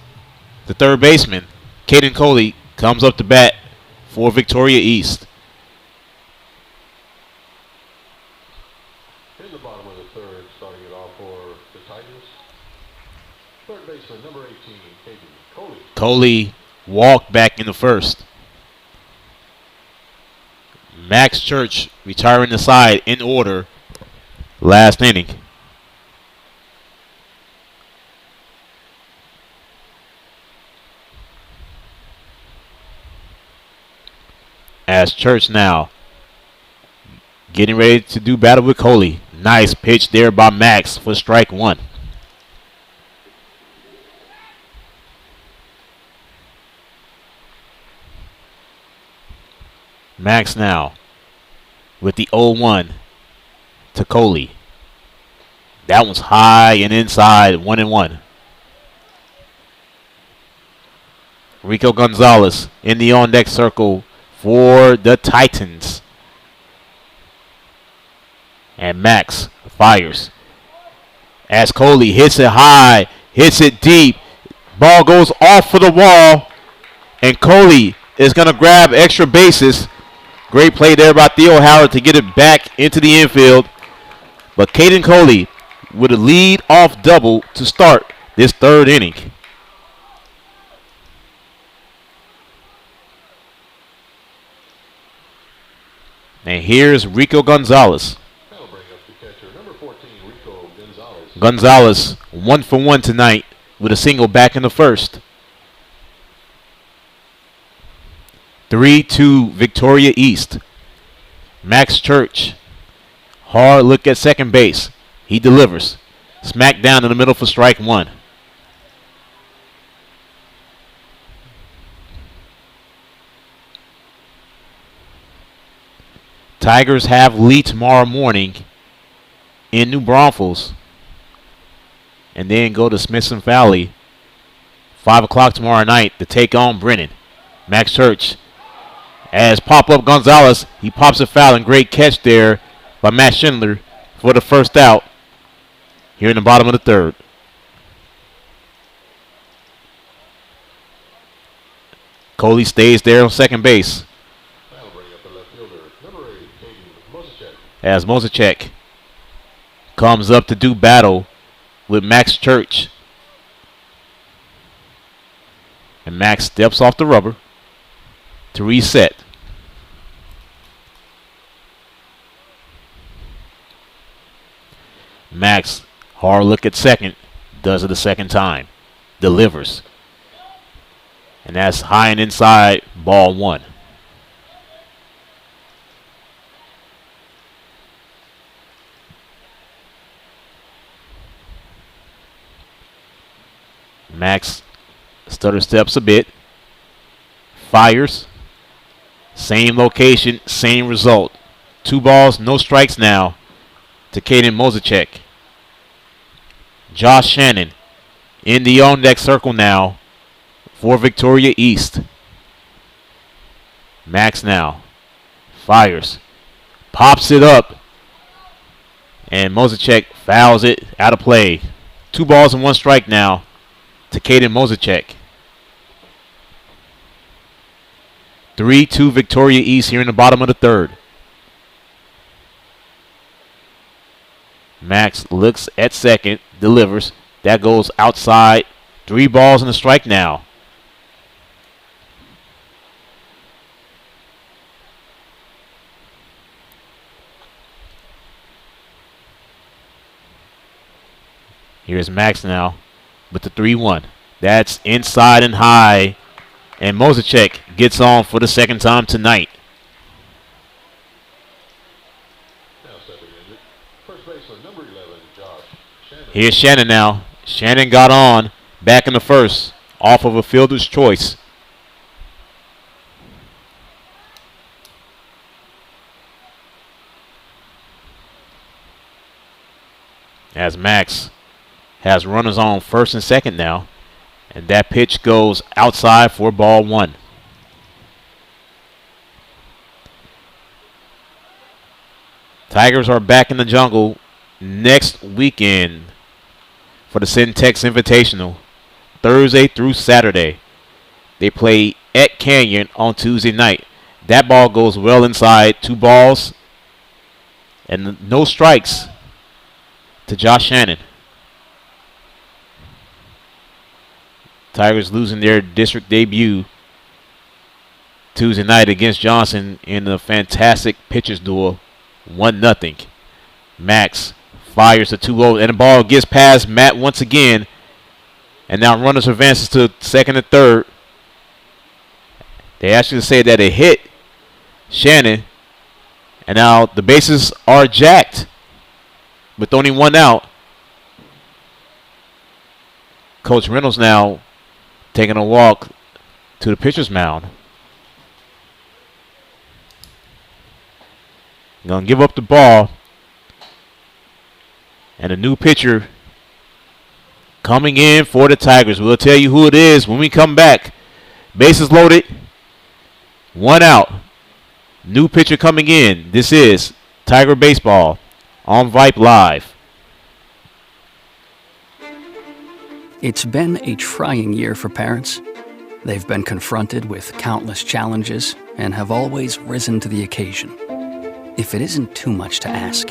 Caden Coley comes up to bat for Victoria East. In the bottom of the third, starting it off for the Tigers. Third baseman, number 18, Caden Coley. Coley walked back in the first. Max Church retiring the side in order last inning. As Church now getting ready to do battle with Coley. Nice pitch there by Max for strike one. Max now with the 0-1 to Coley. That one's high and inside, 1-1. Rico Gonzalez in the on-deck circle for the Titans. And Max fires. As Coley hits it high, hits it deep. Ball goes off for the wall. And Coley is going to grab extra bases. Great play there by Theo Howard to get it back into the infield. But Caden Coley with a lead-off double to start this third inning. And here's Rico Gonzalez. That'll bring up the catcher, number 14, Rico Gonzalez. Gonzalez 1 for 1 tonight with a single back in the first. 3-2 Victoria East. Max Church. Hard look at second base. He delivers. Smack down in the middle for strike one. Tigers have Lee tomorrow morning in New Braunfels. And then go to Smithson Valley 5 o'clock tomorrow night to take on Brennan. Max Church. As pop-up Gonzalez, he pops a foul and great catch there by Matt Schindler for the first out here in the bottom of the third. Coley stays there on second base. That'll bring up the left fielder, number 8, Caden Mosicek. As Mosicek comes up to do battle with Max Church. And Max steps off the rubber to reset. Max, hard look at second, does it a second time, delivers. And that's high and inside, ball one. Max stutter steps a bit, fires. Same location, same result. 2 balls, no strikes now to Caden Mosicek. Josh Shannon in the on-deck circle now for Victoria East. Max now fires, pops it up, and Mosicek fouls it out of play. 2 balls and 1 strike now to Caden Mosicek. 3-2 Victoria East here in the bottom of the third. Max looks at second, delivers. That goes outside. 3 balls and a strike now. Here's Max now with the 3-1. That's inside and high. And Mosicek gets on for the second time tonight. Now stepping in, first baseman, number 11, Josh Shannon. Here's Shannon now. Shannon got on back in the first off of a fielder's choice. As Max has runners on first and second now. And that pitch goes outside for ball one. Tigers are back in the jungle next weekend for the Syntex Invitational, Thursday through Saturday. They play at Canyon on Tuesday night. That ball goes well inside. 2 balls and no strikes to Josh Shannon. Tigers losing their district debut Tuesday night against Johnson in a fantastic pitchers duel, 1-0. Max fires the 2-0, and the ball gets past Matt once again. And now runners advances to second and third. They actually say that it hit Shannon. And now the bases are jacked with only one out. Coach Reynolds now taking a walk to the pitcher's mound. Gonna give up the ball. And a new pitcher coming in for the Tigers. We'll tell you who it is when we come back. Bases loaded. One out. New pitcher coming in. This is Tiger Baseball on Vype Live. It's been a trying year for parents. They've been confronted with countless challenges and have always risen to the occasion. If it isn't too much to ask,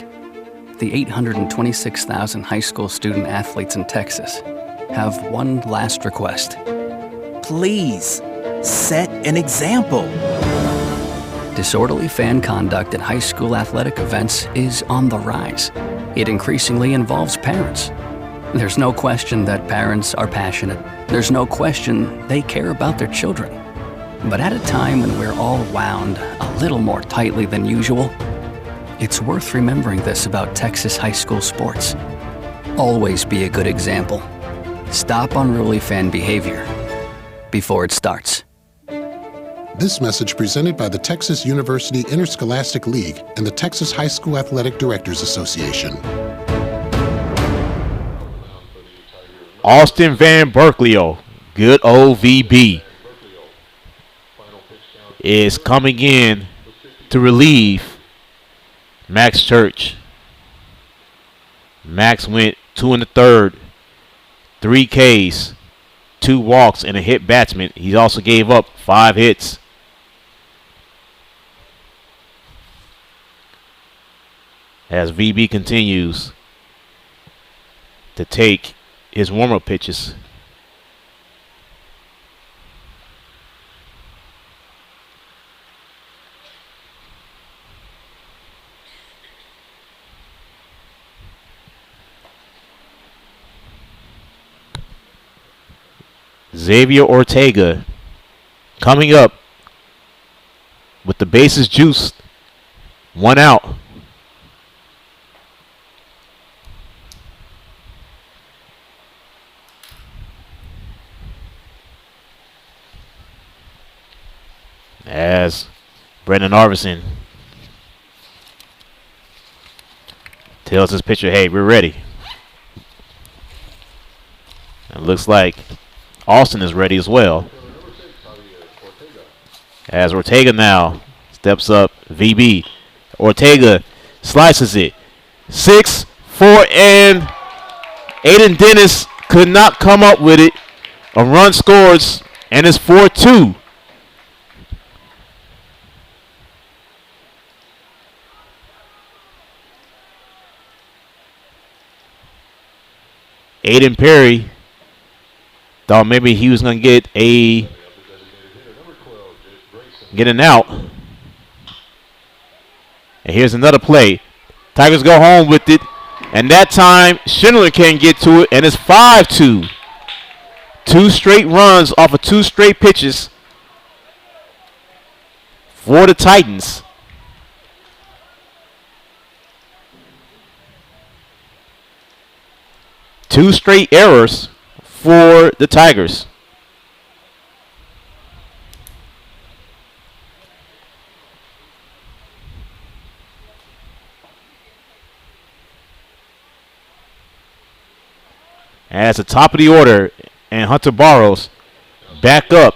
the 826,000 high school student athletes in Texas have one last request. Please, set an example. Disorderly fan conduct at high school athletic events is on the rise. It increasingly involves parents. There's no question that parents are passionate. There's no question they care about their children. But at a time when we're all wound a little more tightly than usual, it's worth remembering this about Texas high school sports. Always be a good example. Stop unruly fan behavior before it starts. This message presented by the Texas University Interscholastic League and the Texas High School Athletic Directors Association. Austin Van Berkeley, good old VB, is coming in to relieve Max Church. Max went 2 in the third, 3 Ks, 2 walks, and a hit batsman. He also gave up 5 hits. As VB continues to take his warm-up pitches. Xavier Ortega coming up with the bases juiced. 1 out. As Brendan Arvison tells his pitcher, hey, we're ready. It looks like Austin is ready as well. As Ortega now steps up, VB. Ortega slices it. 6-4, and Aiden Dennis could not come up with it. A run scores, and it's 4-2. Aiden Perry thought maybe he was going to get an out. And here's another play. Tigers go home with it. And that time, Schindler can't get to it. And it's 5-2. 2 straight runs off of 2 straight pitches for the Titans. Two straight errors for the Tigers. As the top of the order, and Hunter Barrows back up.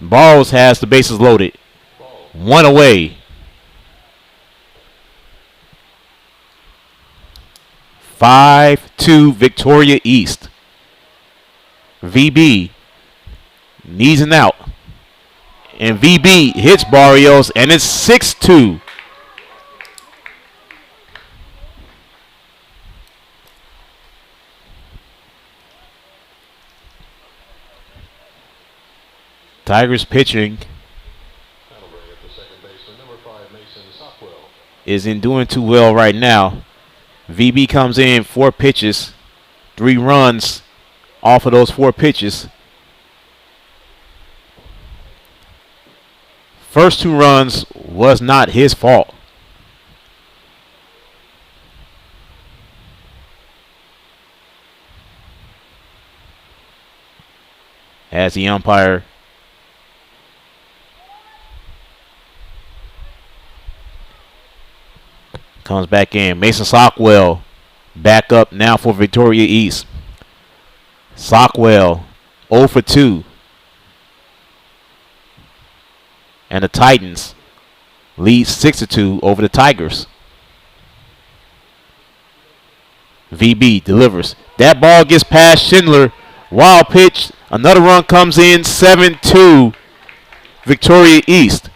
Barrows has the bases loaded. 1 away. 5-2 Victoria East. VB needs an out. And VB hits Barrios, and it's 6-2. Tigers pitching isn't doing too well right now. VB comes in 4 pitches, 3 runs off of those 4 pitches. first 2 runs was not his fault. As the umpire comes back in. Mason Sockwell back up now for Victoria East. Sockwell 0 for 2. And the Titans lead 6-2 over the Tigers. VB delivers. That ball gets past Schindler. Wild pitch. Another run comes in. 7-2 Victoria East.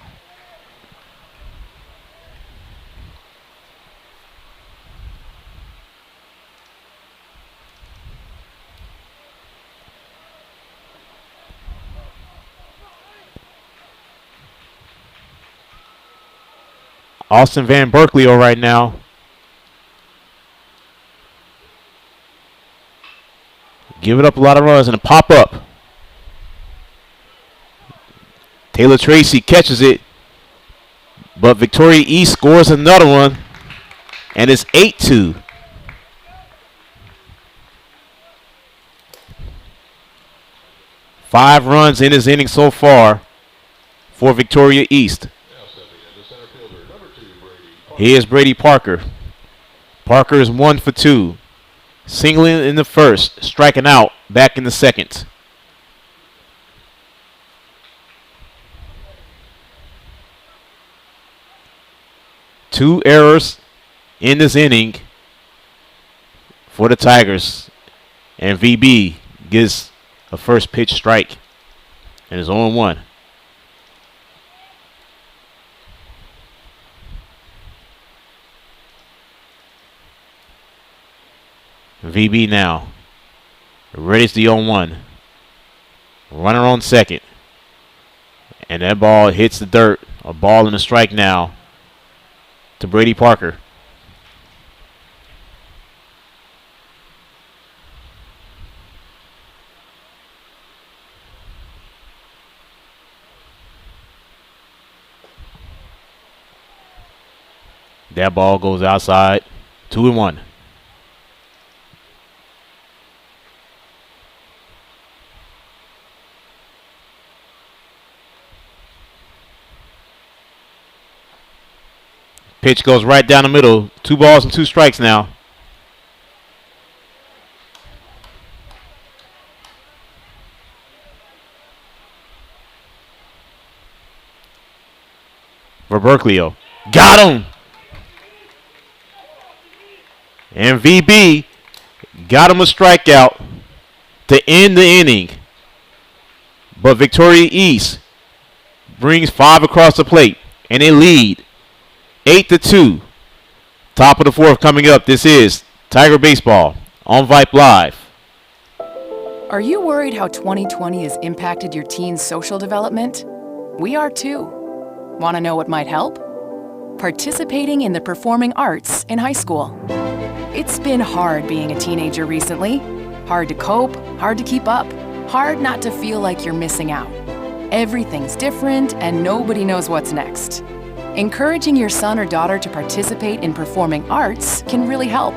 Austin Van Berkeley right now. Giving up a lot of runs and a pop up. Taylor Tracy catches it, but Victoria East scores another one, and it's 8-2. Five runs in this inning so far for Victoria East. Here's Brady Parker. Parker is 1 for 2. Singling in the first, striking out back in the second. Two errors in this inning for the Tigers. And VB gets a first pitch strike and is 0-1. VB now. Ready's the 0-1. Runner on second. And that ball hits the dirt. A ball and a strike now to Brady Parker. That ball goes outside. 2-1. Pitch goes right down the middle. 2 balls and 2 strikes now. Verberklio. Got him! And VB got him a strikeout to end the inning. But Victoria East brings 5 across the plate. And they lead 8-2. Top of the 4th coming up. This is Tiger Baseball on Vype Live. Are you worried how 2020 has impacted your teen's social development? We are too. Want to know what might help? Participating in the performing arts in high school. It's been hard being a teenager recently. Hard to cope, hard to keep up, hard not to feel like you're missing out. Everything's different and nobody knows what's next. Encouraging your son or daughter to participate in performing arts can really help.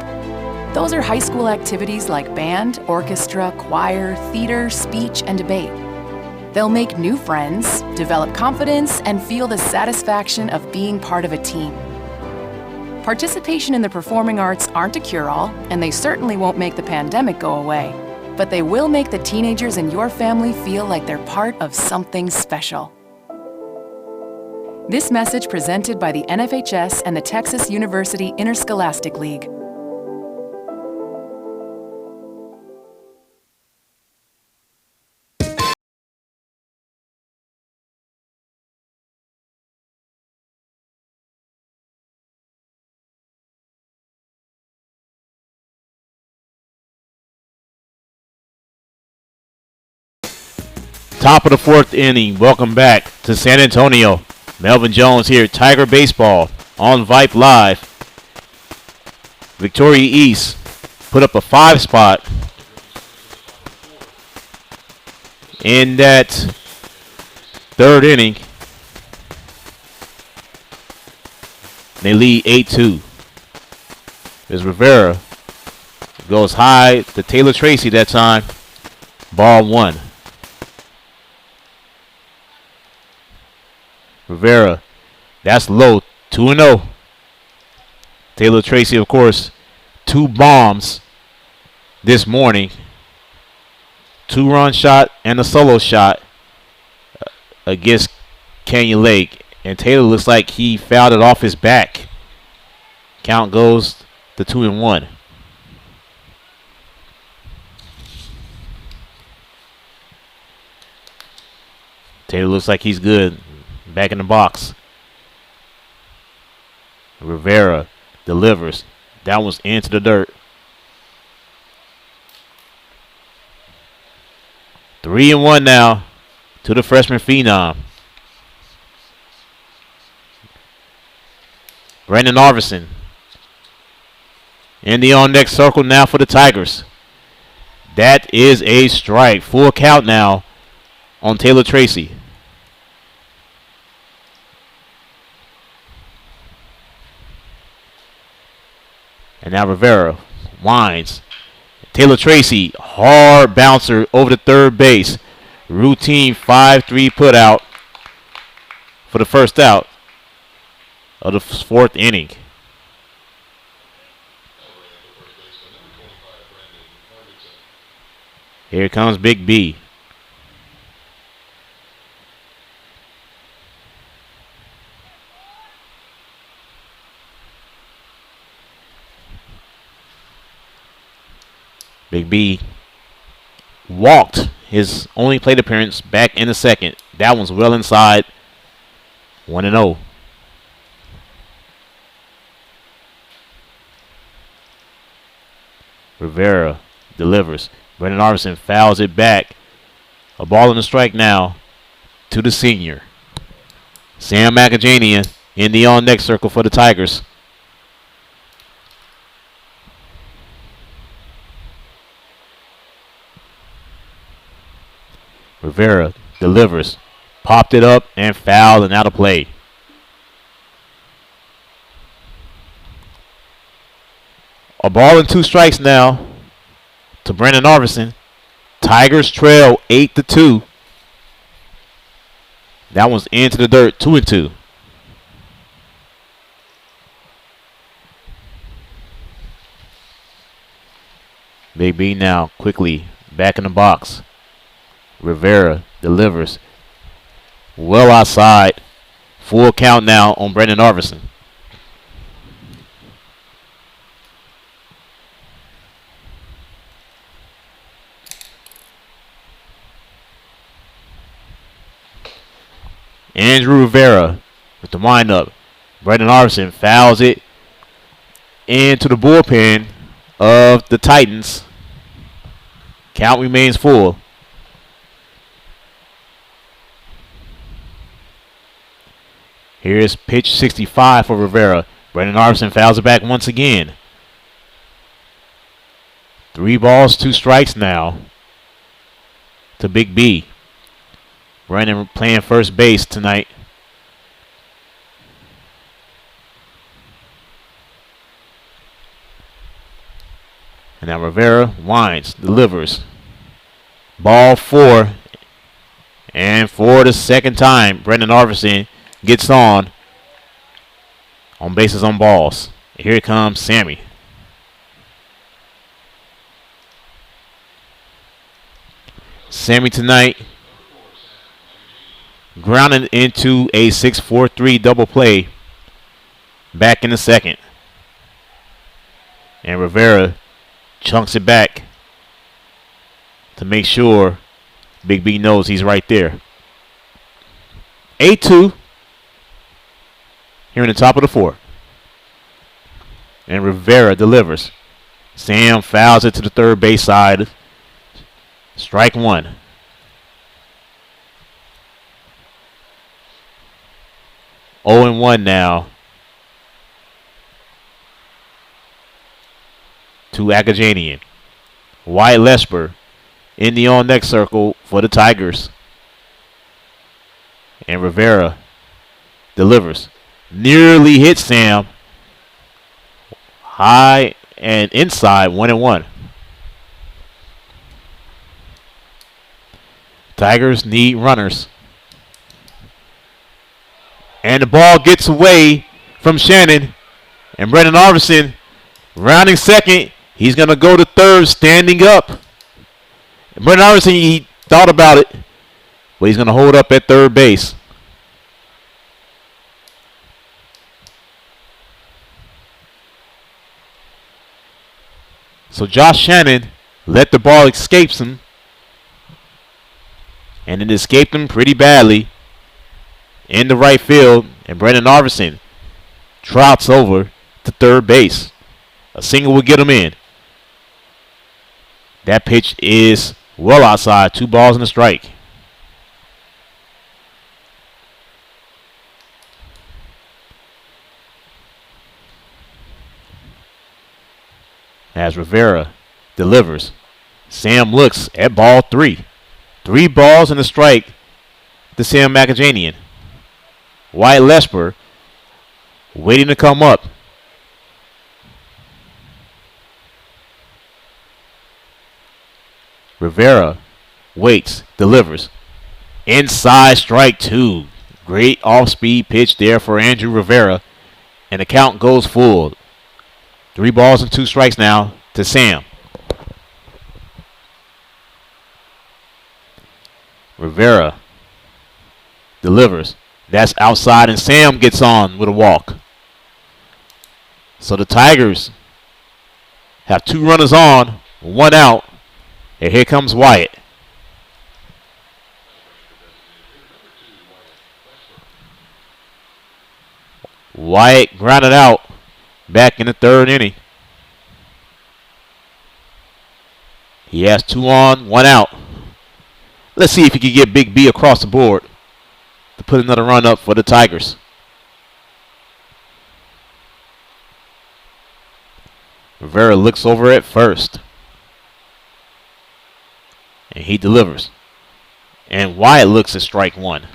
Those are high school activities like band, orchestra, choir, theater, speech, and debate. They'll make new friends, develop confidence, and feel the satisfaction of being part of a team. Participation in the performing arts aren't a cure-all, and they certainly won't make the pandemic go away, but they will make the teenagers in your family feel like they're part of something special. This message presented by the NFHS and the Texas University Interscholastic League. Top of the 4th inning. Welcome back to San Antonio. Melvin Jones here, Tiger Baseball on Vype Live. Victoria East put up a 5 spot in that 3rd inning. They lead 8-2. As Rivera goes high to Taylor Tracy that time. Ball 1. Rivera, that's low. 2-0. Taylor Tracy, of course, 2 bombs this morning. 2-run shot and a solo shot against Canyon Lake. And Taylor looks like he fouled it off his back. Count goes to 2-1. Taylor looks like he's good. Back in the box. Rivera delivers. That one's into the dirt. 3-1 now to the freshman phenom. Brandon Arvison in the on-next circle now for the Tigers. That is a strike. Full count now on Taylor Tracy. And now Rivera winds. Taylor Tracy, hard bouncer over the third base. Routine 5-3 put out for the first out of the 4th inning. Here comes Big B. Big B walked his only plate appearance back in the second. That one's well inside. 1-0. Rivera delivers. Brandon Arvison fouls it back. A ball and a strike now to the senior. Sam McAjanian in the on-next circle for the Tigers. Rivera delivers. Popped it up and fouled and out of play. A ball and 2 strikes now to Brandon Arvison. Tigers trail 8-2. That one's into the dirt, 2-2. Big B now quickly back in the box. Rivera delivers. Well outside. Full count now on Brandon Arvison. Andrew Rivera with the windup. Brandon Arvison fouls it into the bullpen of the Titans. Count remains full. Here's pitch 65 for Rivera. Brandon Arvison fouls it back once again. 3 balls, 2 strikes now to Big B. Brandon playing first base tonight. And now Rivera winds, delivers. Ball 4. And for the second time, Brandon Arvison gets on bases on balls. Here comes Sammy. Sammy tonight grounded into a 6-4-3 double play back in the second. And Rivera chunks it back to make sure Big B knows he's right there. 8-2 here in the top of the 4th. And Rivera delivers. Sam fouls it to the third base side. Strike 1. Oh and 1 now to Agajanian. Wyatt Lesper in the on-next circle for the Tigers. And Rivera delivers. Nearly hit Sam. High and inside, 1-1. Tigers need runners. And the ball gets away from Shannon. And Brendan Arvison rounding second. He's going to go to third standing up. And Brendan Arvison, he thought about it. But he's going to hold up at third base. So Josh Shannon let the ball escape him. And it escaped him pretty badly in the right field. And Brendan Arvison trots over to third base. A single will get him in. That pitch is well outside. 2 balls and a strike. As Rivera delivers, Sam looks at ball 3. 3 balls and a strike to Sam McAjanian. Wyatt Lesper waiting to come up. Rivera waits, delivers. Inside, strike 2. Great off-speed pitch there for Andrew Rivera. And the count goes full. 3 balls and 2 strikes now to Sam. Rivera delivers. That's outside, and Sam gets on with a walk. So the Tigers have 2 runners on, 1 out. And here comes Wyatt. Wyatt grounded out back in the 3rd inning. He has 2 on, 1 out. Let's see if he can get Big B across the board to put another run up for the Tigers. Rivera looks over at first. And he delivers. And Wyatt looks at strike 1.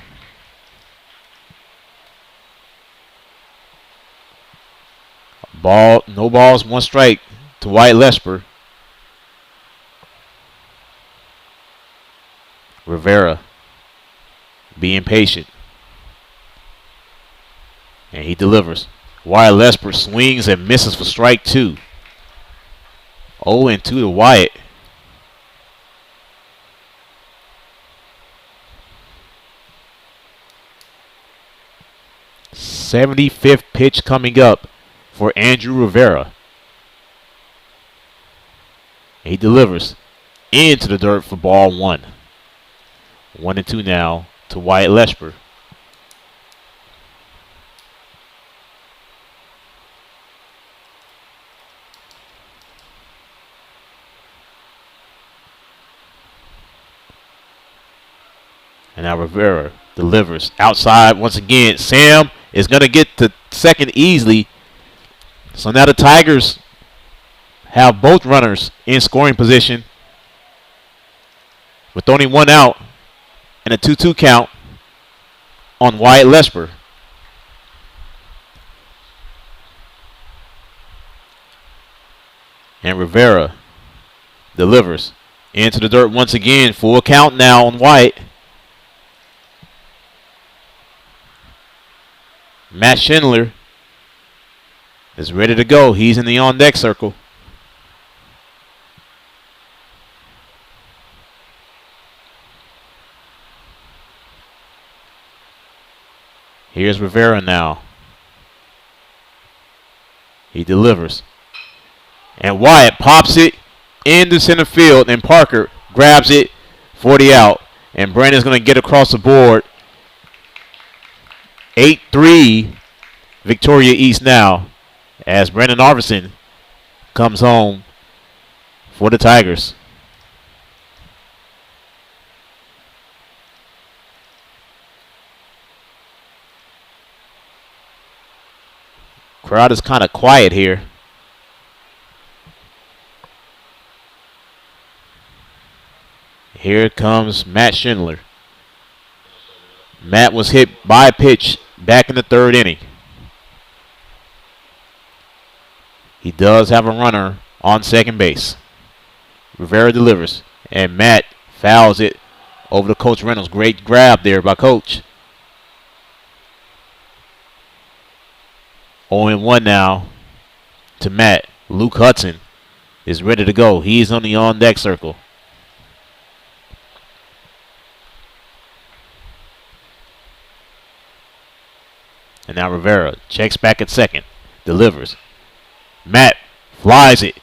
Ball, no balls, 1 strike to Wyatt Lesper. Rivera being patient. And he delivers. Wyatt Lesper swings and misses for strike 2. 0-2 to Wyatt. '75th pitch coming up for Andrew Rivera. He delivers into the dirt for ball 1. 1-2 now to Wyatt Lesper. And now Rivera delivers outside once again. Sam is going to get to second easily. So now the Tigers have both runners in scoring position with only 1 out and a 2-2 count on Wyatt Lesper. And Rivera delivers into the dirt once again. Full count now on Wyatt. Matt Schindler is ready to go. He's in the on-deck circle. Here's Rivera now. He delivers. And Wyatt pops it into center field, and Parker grabs it for the out. And Brandon's going to get across the board. 8-3 Victoria East now as Brendan Arvison comes home for the Tigers. Crowd is kind of quiet here. Here comes Matt Schindler. Matt was hit by a pitch back in the 3rd inning. He does have a runner on second base. Rivera delivers, and Matt fouls it over to Coach Reynolds. Great grab there by Coach. 0-1 now to Matt. Luke Hudson is ready to go. He's on the on-deck circle. And now Rivera checks back at second. Delivers. Matt flies it.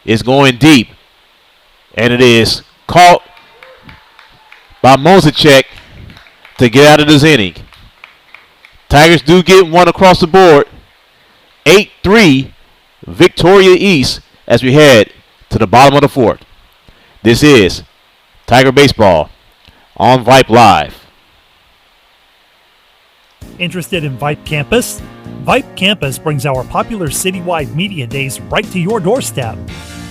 It's going deep. And it is caught by Mozicek to get out of this inning. Tigers do get one across the board. 8-3 Victoria East as we head to the bottom of the fourth. This is Tiger Baseball on Vype Live. Interested in Vype Campus? Vype Campus brings our popular citywide media days right to your doorstep.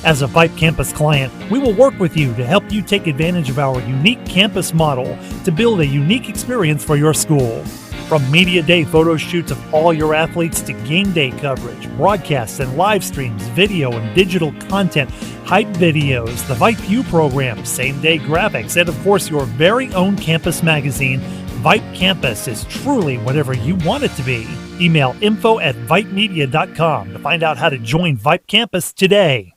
As a Vype Campus client, we will work with you to help you take advantage of our unique campus model to build a unique experience for your school. From media day photo shoots of all your athletes to game day coverage, broadcasts and live streams, video and digital content, hype videos, the Vype U program, same-day graphics, and of course your very own campus magazine, Vype Campus is truly whatever you want it to be. Email info@vypemedia.com to find out how to join Vype Campus today.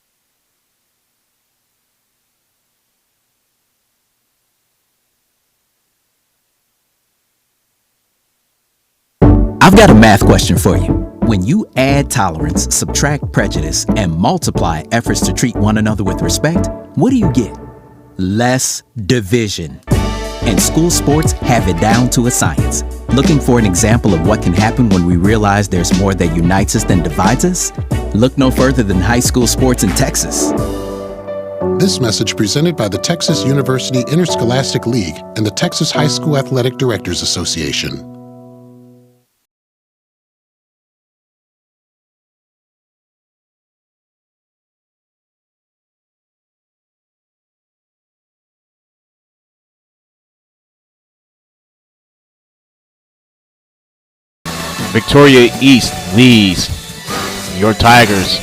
I've got a math question for you. When you add tolerance, subtract prejudice, and multiply efforts to treat one another with respect, what do you get? Less division. And school sports have it down to a science. Looking for an example of what can happen when we realize there's more that unites us than divides us? Look no further than high school sports in Texas. This message presented by the Texas University Interscholastic League and the Texas High School Athletic Directors Association. Victoria East leads your Tigers.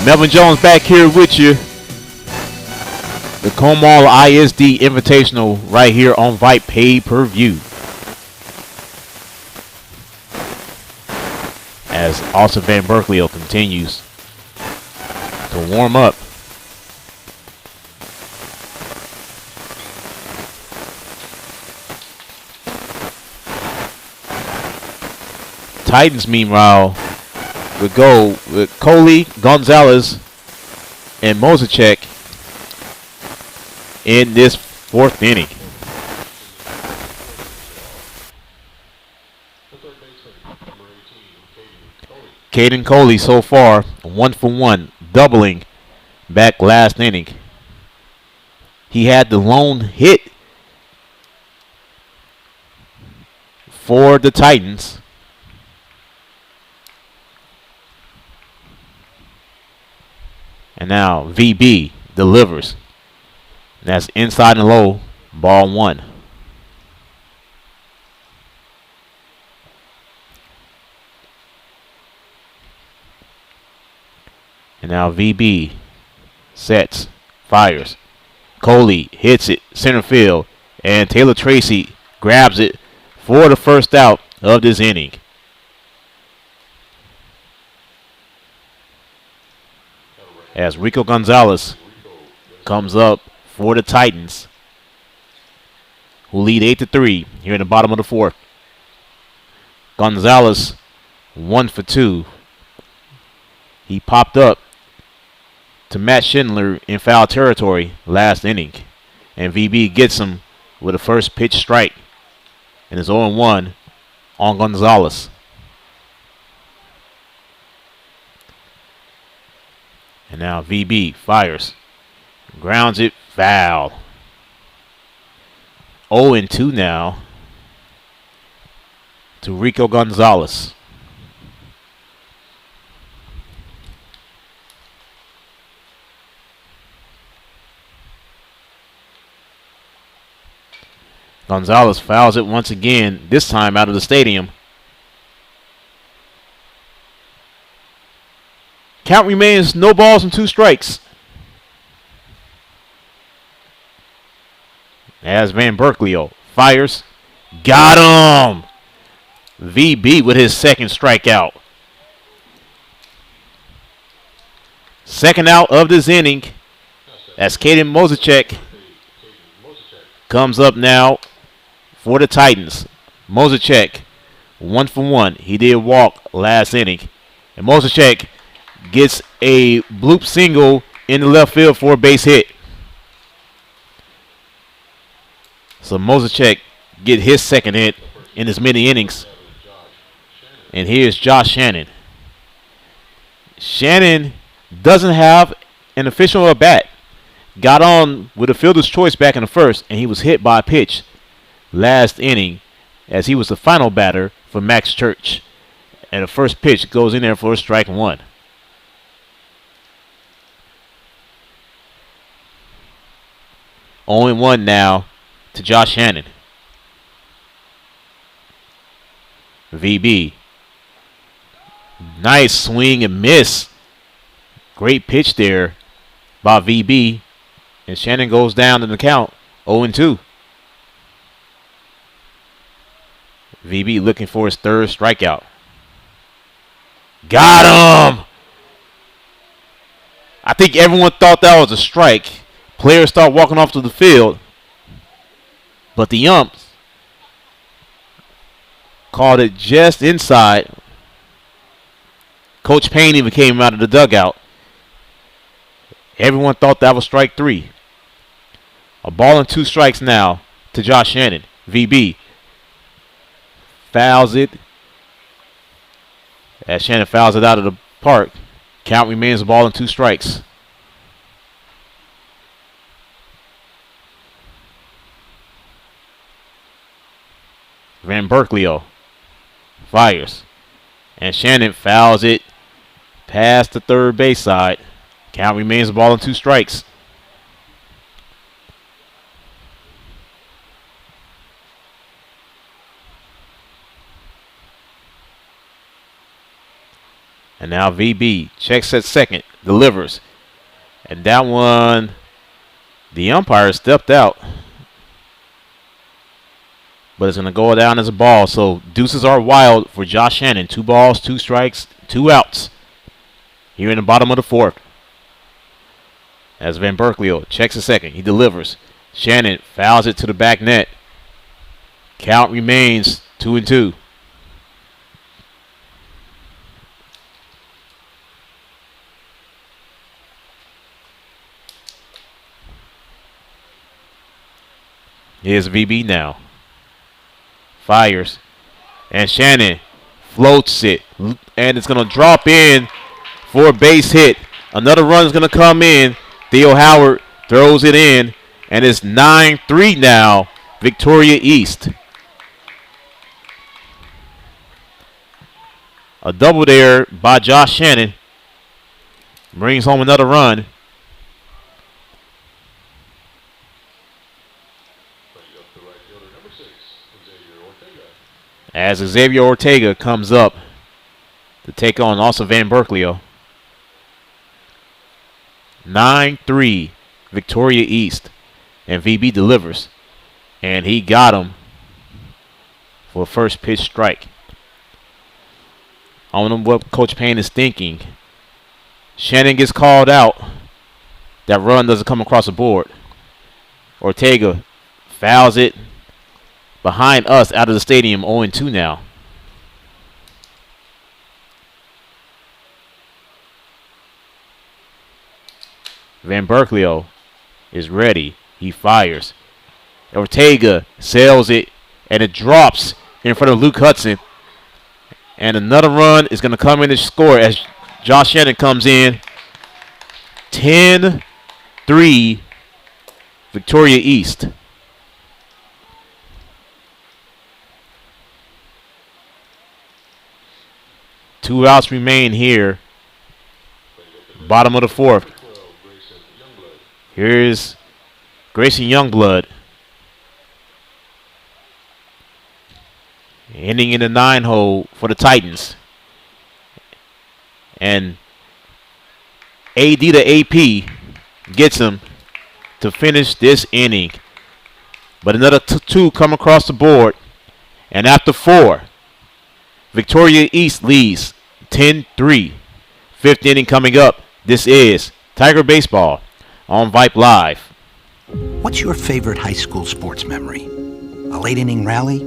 Melvin Jones back here with you. The Comal ISD Invitational right here on Vype pay-per-view. As Austin Van Berkeley continues to warm up. Titans, meanwhile, would go with Coley, Gonzalez, and Mozicek in this fourth inning. Caden Coley so far 1 for 1, doubling back last inning. He had the lone hit for the Titans. And now VB delivers. That's inside and low, ball one. And now VB sets, fires. Coley hits it center field, and Taylor Tracy grabs it for the first out of this inning. As Rico Gonzalez comes up for the Titans, who lead 8-3 here in the bottom of the fourth. Gonzalez 1 for 2. He popped up to Matt Schindler in foul territory last inning, and VB gets him with a first pitch strike, and is 0-1 on Gonzalez. And now VB fires. Grounds it, foul. 0-2 now to Rico Gonzalez. Gonzalez fouls it once again, this time out of the stadium. Count remains no balls and 2 strikes. As Van Berkeley fires. Got him! VB with his second strikeout. Second out of this inning. As Caden Mozicek comes up now for the Titans. Mozicek, 1 for 1. He did walk last inning. And Mozicek gets a bloop single in the left field for a base hit. So Mozicek get his second hit in as many innings. And here's Josh Shannon. Shannon doesn't have an official at bat. Got on with a fielder's choice back in the first, and he was hit by a pitch last inning as he was the final batter for Max Church. And the first pitch goes in there for a strike 1. Only 1 now to Josh Shannon. VB. Nice swing and miss. Great pitch there by VB. And Shannon goes down in the count 0-2. VB looking for his third strikeout. Got him! I think everyone thought that was a strike. Players start walking off to the field. But the umps called it just inside. Coach Payne even came out of the dugout. Everyone thought that was strike 3. A ball and 2 strikes now to Josh Shannon. VB fouls it. As Shannon fouls it out of the park. Count remains a ball and 2 strikes. Van Berkeley fires. And Shannon fouls it past the third base side. Count remains a ball and 2 strikes. And now VB checks at second, delivers. And that one, the umpire stepped out. But it's going to go down as a ball. So deuces are wild for Josh Shannon. 2 balls, 2 strikes, 2 outs. Here in the bottom of the 4th. As Van Berkeley checks a second. He delivers. Shannon fouls it to the back net. Count remains 2-2. Here's VB now. Fires. And Shannon floats it. And it's going to drop in for a base hit. Another run is going to come in. Theo Howard throws it in. And it's 9-3 now. Victoria East. A double there by Josh Shannon. Brings home another run. As Xavier Ortega comes up to take on also Van Berkeley. 9-3 Victoria East. And VB delivers. And he got him for a first pitch strike. I don't know what Coach Payne is thinking. Shannon gets called out. That run doesn't come across the board. Ortega fouls it behind us out of the stadium, 0-2 now. Van Berkeley is ready. He fires. Ortega sails it, and it drops in front of Luke Hudson. And another run is going to come in and score as Josh Shannon comes in. 10-3 Victoria East. Two outs remain here. Bottom of the 4th. Here's Grayson Youngblood. Ending in the 9 hole for the Titans. And AD to AP gets him to finish this inning. But another two come across the board. And after 4, Victoria East leads 10-3. 5th inning coming up. This is Tiger Baseball on Vype Live. What's your favorite high school sports memory? A late inning rally?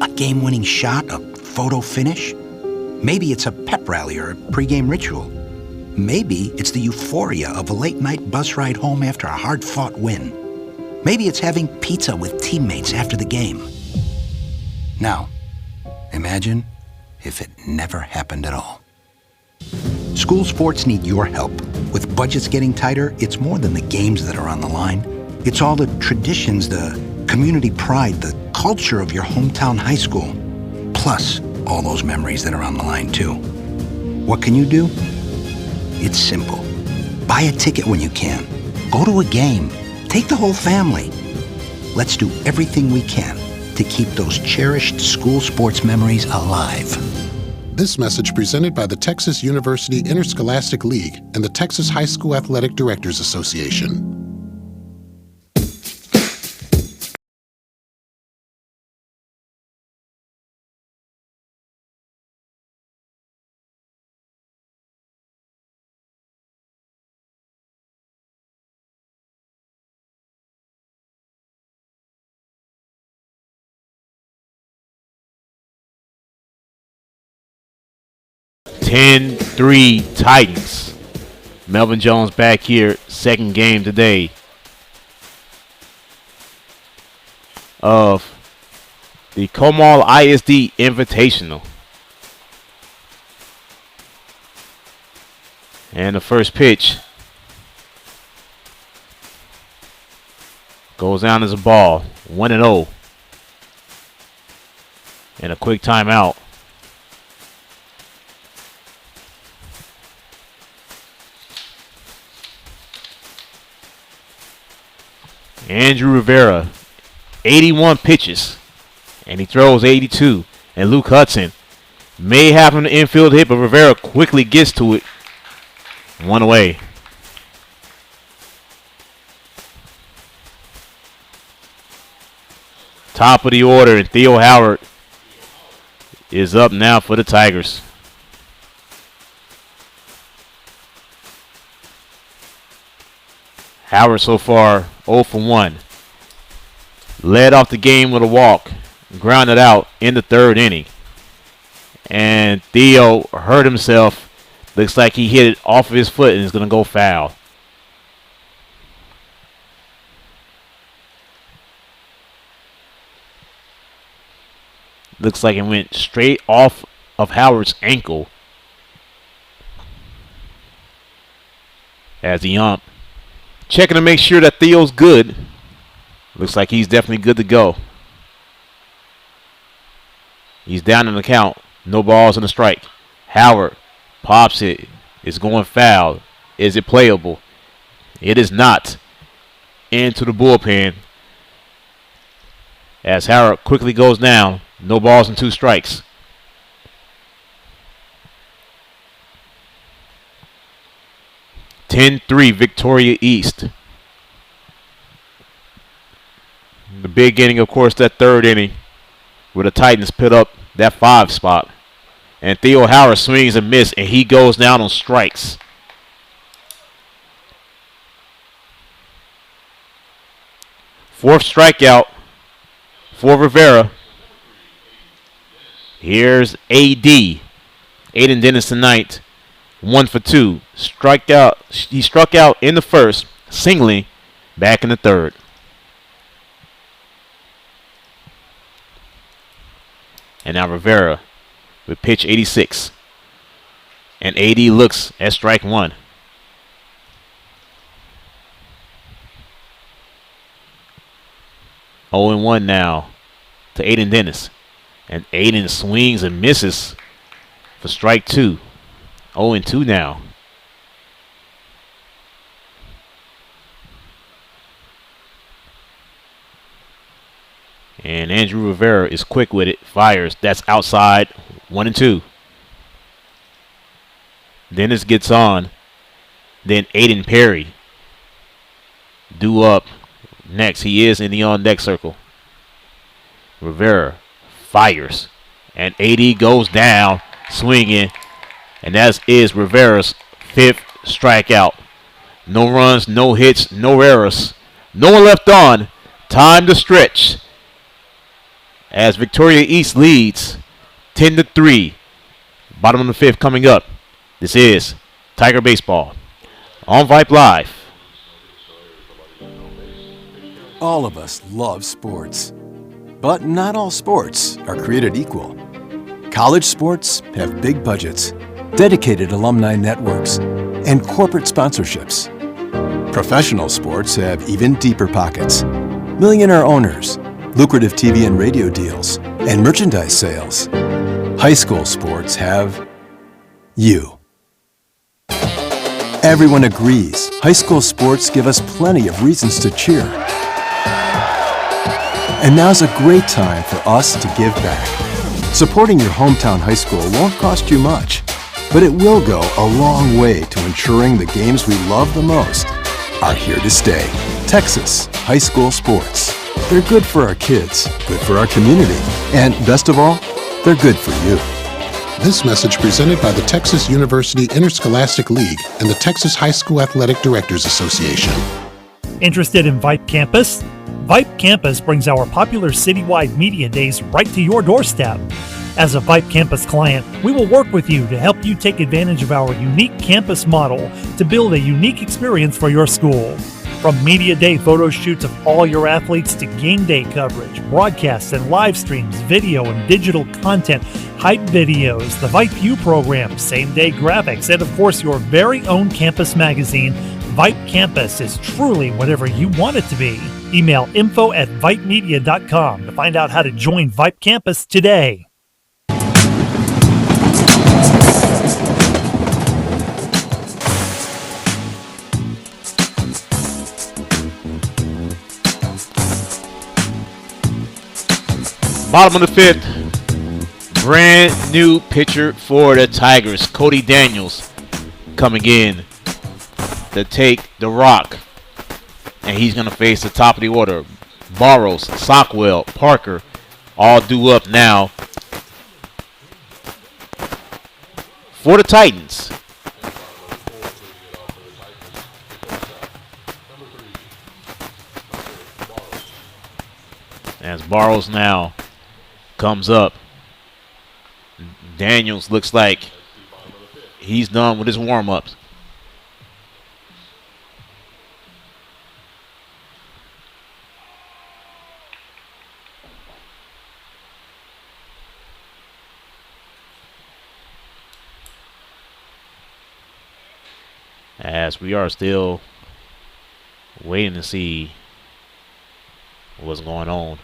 A game-winning shot? A photo finish? Maybe it's a pep rally or a pregame ritual. Maybe it's the euphoria of a late-night bus ride home after a hard-fought win. Maybe it's having pizza with teammates after the game. Now, imagine if it never happened at all. School sports need your help. With budgets getting tighter, it's more than the games that are on the line. It's all the traditions, the community pride, the culture of your hometown high school. Plus, all those memories that are on the line, too. What can you do? It's simple. Buy a ticket when you can. Go to a game. Take the whole family. Let's do everything we can to keep those cherished school sports memories alive. This message presented by the Texas University Interscholastic League and the Texas High School Athletic Directors Association. (10-3) Titans. Melvin Jones back here, second game today of the Comal ISD Invitational. And the first pitch goes down as a ball, 1-0. And a quick timeout. Andrew Rivera, 81 pitches, and he throws 82. And Luke Hudson may have an infield hit, but Rivera quickly gets to it. 1 away. Top of the order, and Theo Howard is up now for the Tigers. Howard so far 0 for 1. Led off the game with a walk. Grounded out in the 3rd inning. And Theo hurt himself. Looks like he hit it off of his foot and is going to go foul. Looks like it went straight off of Howard's ankle. As the ump checking to make sure that Theo's good. Looks like he's definitely good to go. He's down in the count. No balls and a strike. Howard pops it. It's going foul. Is it playable? It is not. Into the bullpen. As Howard quickly goes down. No balls and 2 strikes. (10-3) Victoria East. The big inning, of course, that 3rd inning, where the Titans put up that 5 spot. And Theo Howard swings and misses, and he goes down on strikes. Fourth strikeout for Rivera. Here's AD. Aiden Dennis tonight. 1 for 2. Struck out. He struck out in the first, singly, back in the 3rd. And now Rivera with pitch 86. And AD looks at strike 1. Oh 1 now to Aiden Dennis. And Aiden swings and misses for strike 2. 0-2 now. And Andrew Rivera is quick with it. Fires. That's outside. 1-2. Dennis gets on. Then Aiden Perry due up next. He is in the on-deck circle. Rivera fires. And AD goes down swinging. And that is Rivera's 5th strikeout. No runs, no hits, no errors. No one left on. Time to stretch. As Victoria East leads 10-3. Bottom of the 5th coming up. This is Tiger Baseball on Vype Live. All of us love sports, but not all sports are created equal. College sports have big budgets, dedicated alumni networks, and corporate sponsorships. Professional sports have even deeper pockets, millionaire owners, lucrative TV and radio deals, and merchandise sales. High school sports have you. Everyone agrees high school sports give us plenty of reasons to cheer. And now's a great time for us to give back. Supporting your hometown high school won't cost you much, but it will go a long way to ensuring the games we love the most are here to stay. Texas high school sports. They're good for our kids, good for our community, and best of all, they're good for you. This message presented by the Texas University Interscholastic League and the Texas High School Athletic Directors Association. Interested in Vype Campus? Vype Campus brings our popular citywide media days right to your doorstep. As a Vype Campus client, we will work with you to help you take advantage of our unique campus model to build a unique experience for your school. From media day photo shoots of all your athletes to game day coverage, broadcasts and live streams, video and digital content, hype videos, the Vype U program, same-day graphics, and of course your very own campus magazine, Vype Campus is truly whatever you want it to be. Email info@vypemedia.com to find out how to join Vype Campus today. Bottom of the 5th. Brand new pitcher for the Tigers. Cody Daniels coming in to take the rock. And he's going to face the top of the order. Barrows, Sockwell, Parker, all due up now for the Titans. As Barrows now comes up. Daniels looks like he's done with his warm-ups. As we are still waiting to see what's going on.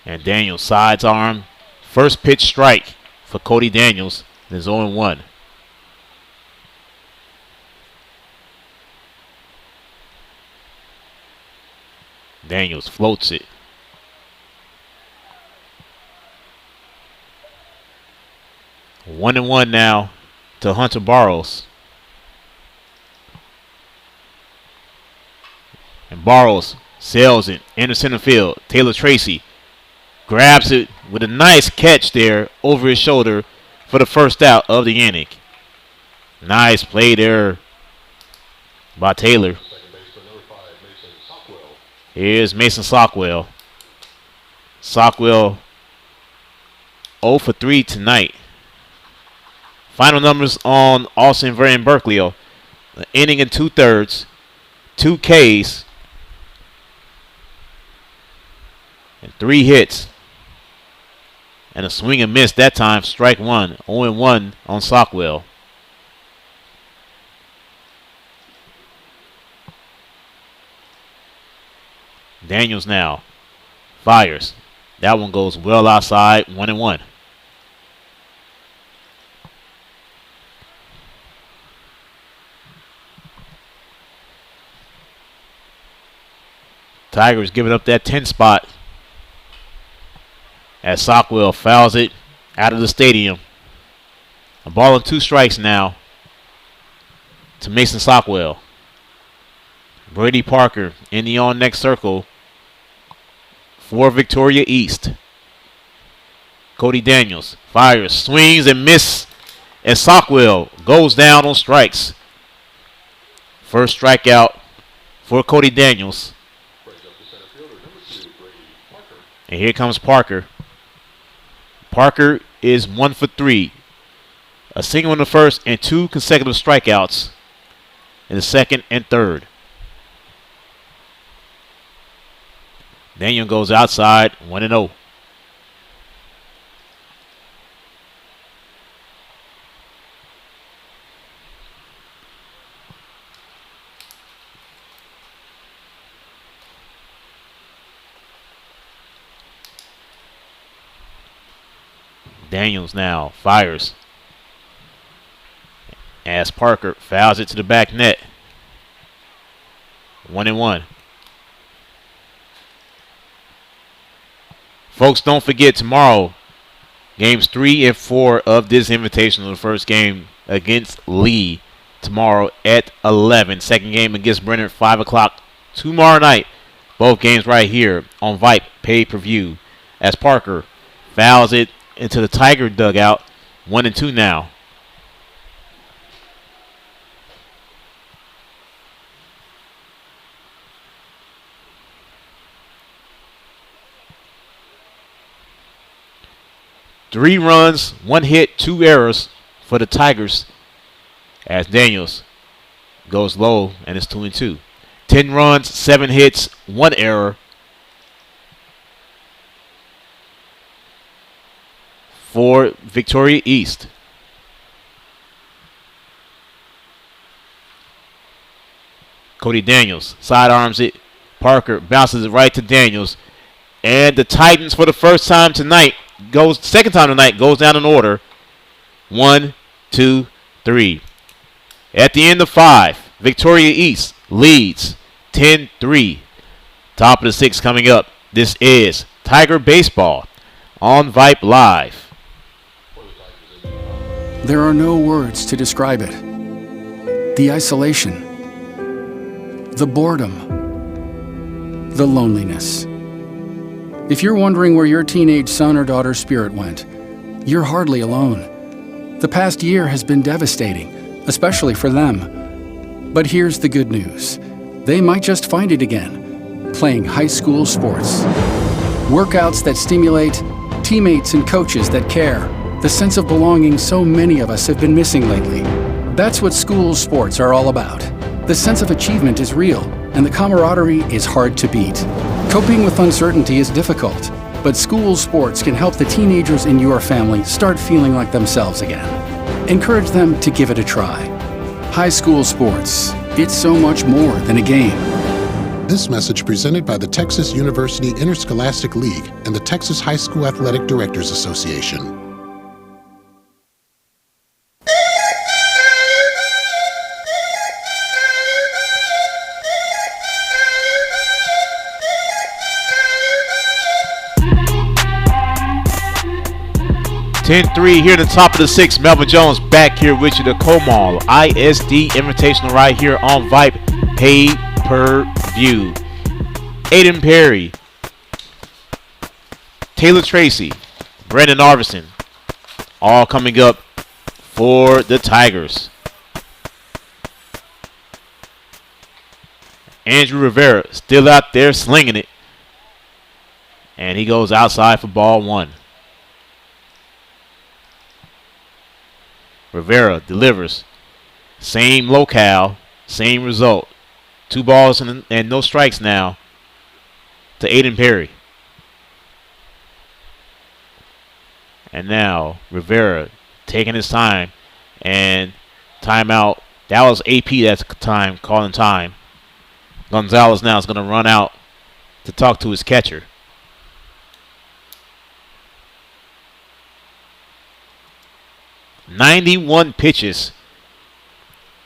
And Daniels sides arm. First pitch strike for Cody Daniels. There's 0-1. Daniels floats it. One and one now to Hunter Barrows. And Barrows sails it into center field. Taylor Tracy grabs it with a nice catch there over his shoulder for the first out of the inning. Nice play there by Taylor. Here's Mason Sockwell. Sockwell 0 for 3 tonight. Final numbers on Austin Van Berkeley. An inning and 2/3, 2 Ks, and 3 hits. And a swing and miss that time, strike one. 0-1 on Sockwell. Daniels now fires. That one goes well outside, 1-1. Tigers giving up that 10 spot as Sockwell fouls it out of the stadium. A ball and 2 strikes now to Mason Sockwell. Brady Parker in the on-next circle for Victoria East. Cody Daniels fires, swings, and misses. And Sockwell goes down on strikes. First strikeout for Cody Daniels. And here comes Parker. Parker is 1 for 3. A single in the first and 2 consecutive strikeouts in the second and third. Daniel goes outside, 1-0. Daniels now fires as Parker fouls it to the back net. 1-1. Folks, don't forget tomorrow, games 3 and 4 of this Invitational. The first game against Lee tomorrow at 11. Second game against Brenner at 5 o'clock tomorrow night. Both games right here on Vype pay-per-view as Parker fouls it into the Tiger dugout. 1-2 now. Three runs, 1 hit, 2 errors for the Tigers as Daniels goes low and it's 2-2. 10 runs, 7 hits, 1 error for Victoria East. Cody Daniels sidearms it. Parker bounces it right to Daniels. And the Titans, for the first time tonight, second time tonight, goes down in order. 1, 2, 3. At the end of 5, Victoria East leads 10-3. Top of the 6 coming up. This is Tiger Baseball on Vype Live. There are no words to describe it. The isolation, the boredom, the loneliness. If you're wondering where your teenage son or daughter's spirit went, you're hardly alone. The past year has been devastating, especially for them. But here's the good news. They might just find it again, playing high school sports. Workouts that stimulate, teammates and coaches that care. The sense of belonging so many of us have been missing lately. That's what school sports are all about. The sense of achievement is real, and the camaraderie is hard to beat. Coping with uncertainty is difficult, but school sports can help the teenagers in your family start feeling like themselves again. Encourage them to give it a try. High school sports, it's so much more than a game. This message presented by the Texas University Interscholastic League and the Texas High School Athletic Directors Association. 10-3 here at the top of the 6. Melvin Jones back here with you. The Comal ISD Invitational right here on Vype pay-per-view. Aiden Perry, Taylor Tracy, Brandon Arvison, all coming up for the Tigers. Andrew Rivera still out there slinging it. And he goes outside for ball 1. Rivera delivers. Same locale, same result. 2 balls and no strikes now to Aiden Perry. And now Rivera taking his time and timeout. That was AP that's time, calling time. Gonzalez now is going to run out to talk to his catcher. "91 pitches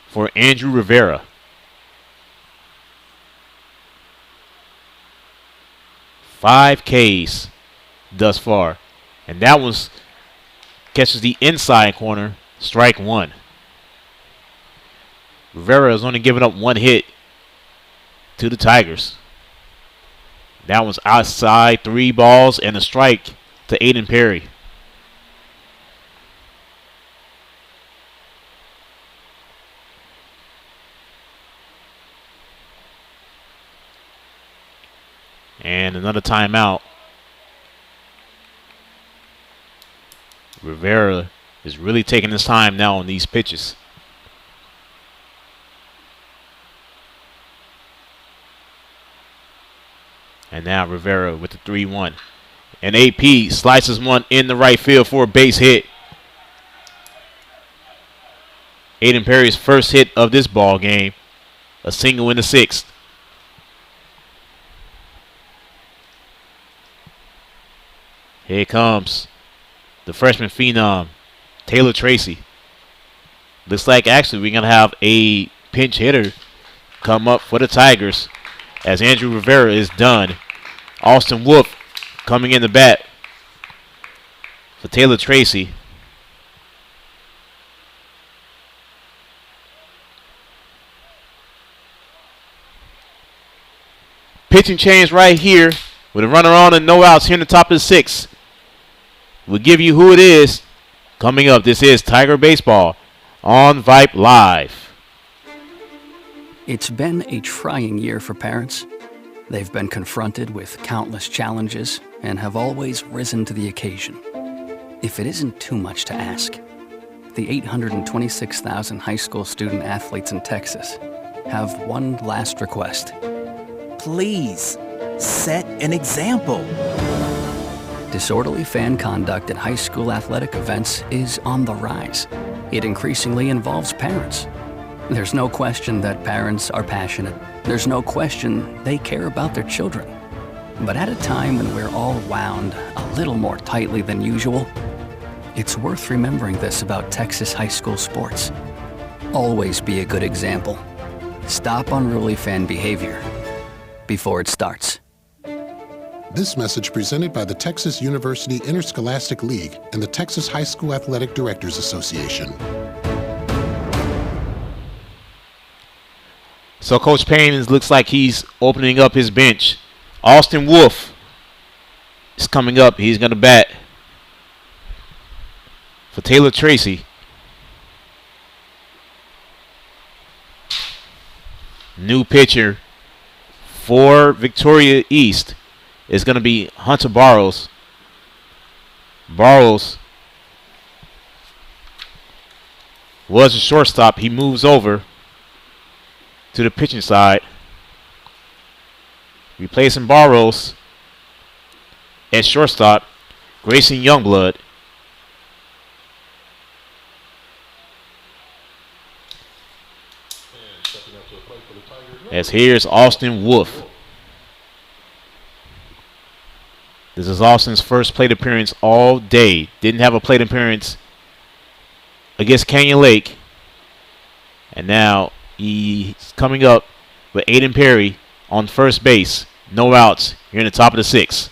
for Andrew Rivera. 5 Ks thus far. And that was catches the inside corner. Strike one. Rivera has only given up one hit to the Tigers. That one's outside. 3 balls and a strike to Aiden Perry. And another timeout. Rivera is really taking his time now on these pitches. And now Rivera with the 3-1. And AP slices one in the right field for a base hit. Aiden Perry's first hit of this ball game. A single in the 6th. Here comes the freshman phenom, Taylor Tracy. Looks like actually we're going to have a pinch hitter come up for the Tigers as Andrew Rivera is done. Austin Wolf coming in the bat for Taylor Tracy. Pitching change right here with a runner on and no outs here in the top of the 6th. We'll give you who it is coming up. This is Tiger Baseball on Vype Live. It's been a trying year for parents. They've been confronted with countless challenges and have always risen to the occasion. If it isn't too much to ask, the 826,000 high school student athletes in Texas have one last request. Please, set an example. Disorderly fan conduct at high school athletic events is on the rise. It increasingly involves parents. There's no question that parents are passionate. There's no question they care about their children. But at a time when we're all wound a little more tightly than usual, it's worth remembering this about Texas high school sports. Always be a good example. Stop unruly fan behavior before it starts. This message presented by the Texas University Interscholastic League and the Texas High School Athletic Directors Association. So Coach Payne looks like he's opening up his bench. Austin Wolf is coming up. He's going to bat for Taylor Tracy. New pitcher for Victoria East is going to be Hunter Barrows. Barrows was a shortstop. He moves over to the pitching side. Replacing Barrows at shortstop, Grayson Youngblood. As here's Austin Wolf. This is Austin's first plate appearance all day. Didn't have a plate appearance against Canyon Lake. And now he's coming up with Aiden Perry on first base. No outs here in the top of the 6th.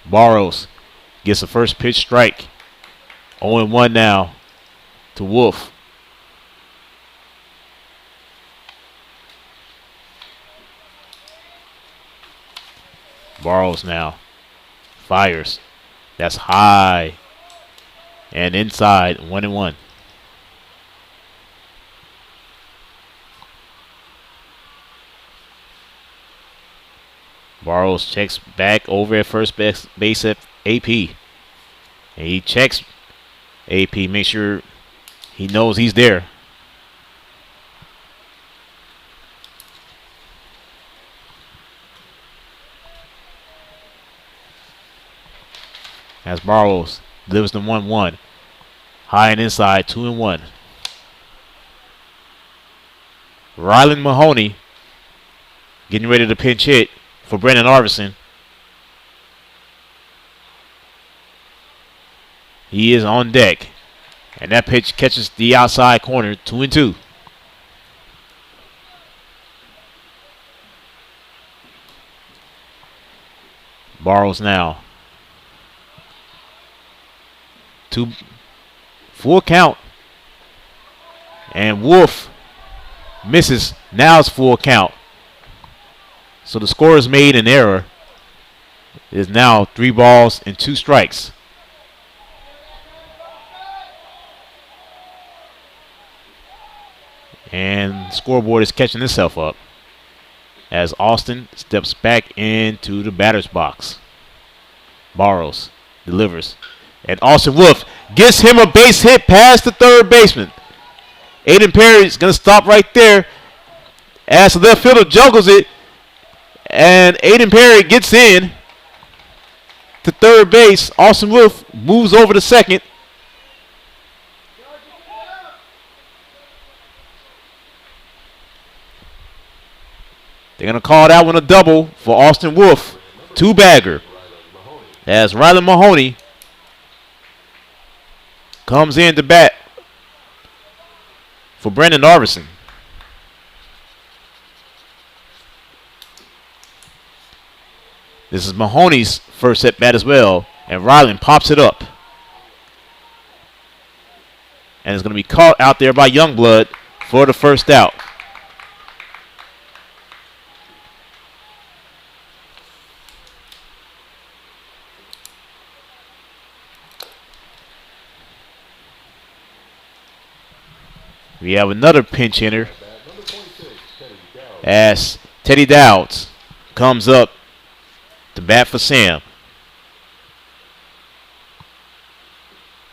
Barrows gets the first pitch strike. 0-1 now to Wolf. Barrows now fires. That's high and inside. 1-1. Barrows checks back over at first base at AP. And he checks AP, make sure he knows he's there. As Barrows delivers the 1-1. High and inside, 2-1. Rylan Mahoney getting ready to pinch hit for Brendan Arvison. He is on deck. And that pitch catches the outside corner, 2-2. Barrows now Two, full count. And Wolf misses. Now it's full count. So the score is made an error. It is now 3 balls and 2 strikes. And the scoreboard is catching itself up as Austin steps back into the batter's box. Barrows delivers. And Austin Wolf gets him a base hit past the third baseman. Aiden Perry is going to stop right there as the left fielder juggles it. And Aiden Perry gets in to third base. Austin Wolf moves over to second. They're going to call that one a double for Austin Wolf. 2-bagger. As Rylan Mahoney comes in to bat for Brandon Arvison. This is Mahoney's first at bat as well. And Rylan pops it up. And it's going to be caught out there by Youngblood for the first out. We have another pinch hitter as Teddy Dowds comes up to bat for Sam.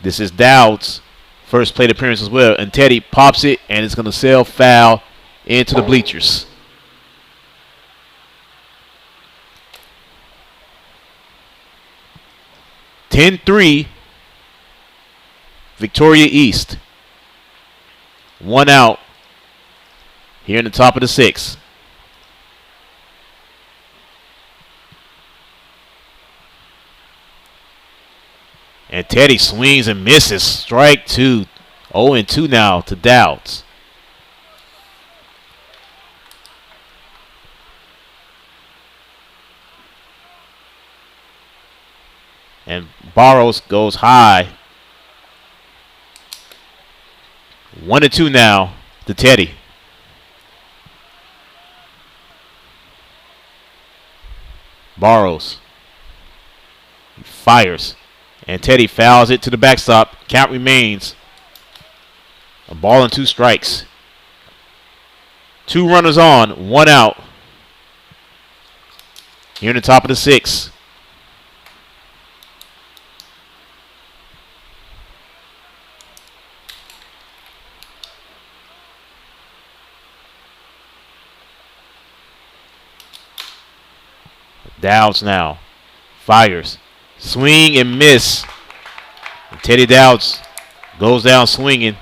This is Dowds' first plate appearance as well. And Teddy pops it, and it's going to sail foul into the bleachers. (10-3) Victoria East. 1 out here in the top of the 6th. And Teddy swings and misses. Strike 2. 0-2 now to Dowds. And Barrows goes high. 1-2 now to Teddy. Barrows fires. And Teddy fouls it to the backstop. Count remains. A ball and 2 strikes. 2 runners on, 1 out. Here in the top of the 6th. Dowds now fires. Swing and miss. And Teddy Dowds goes down swinging.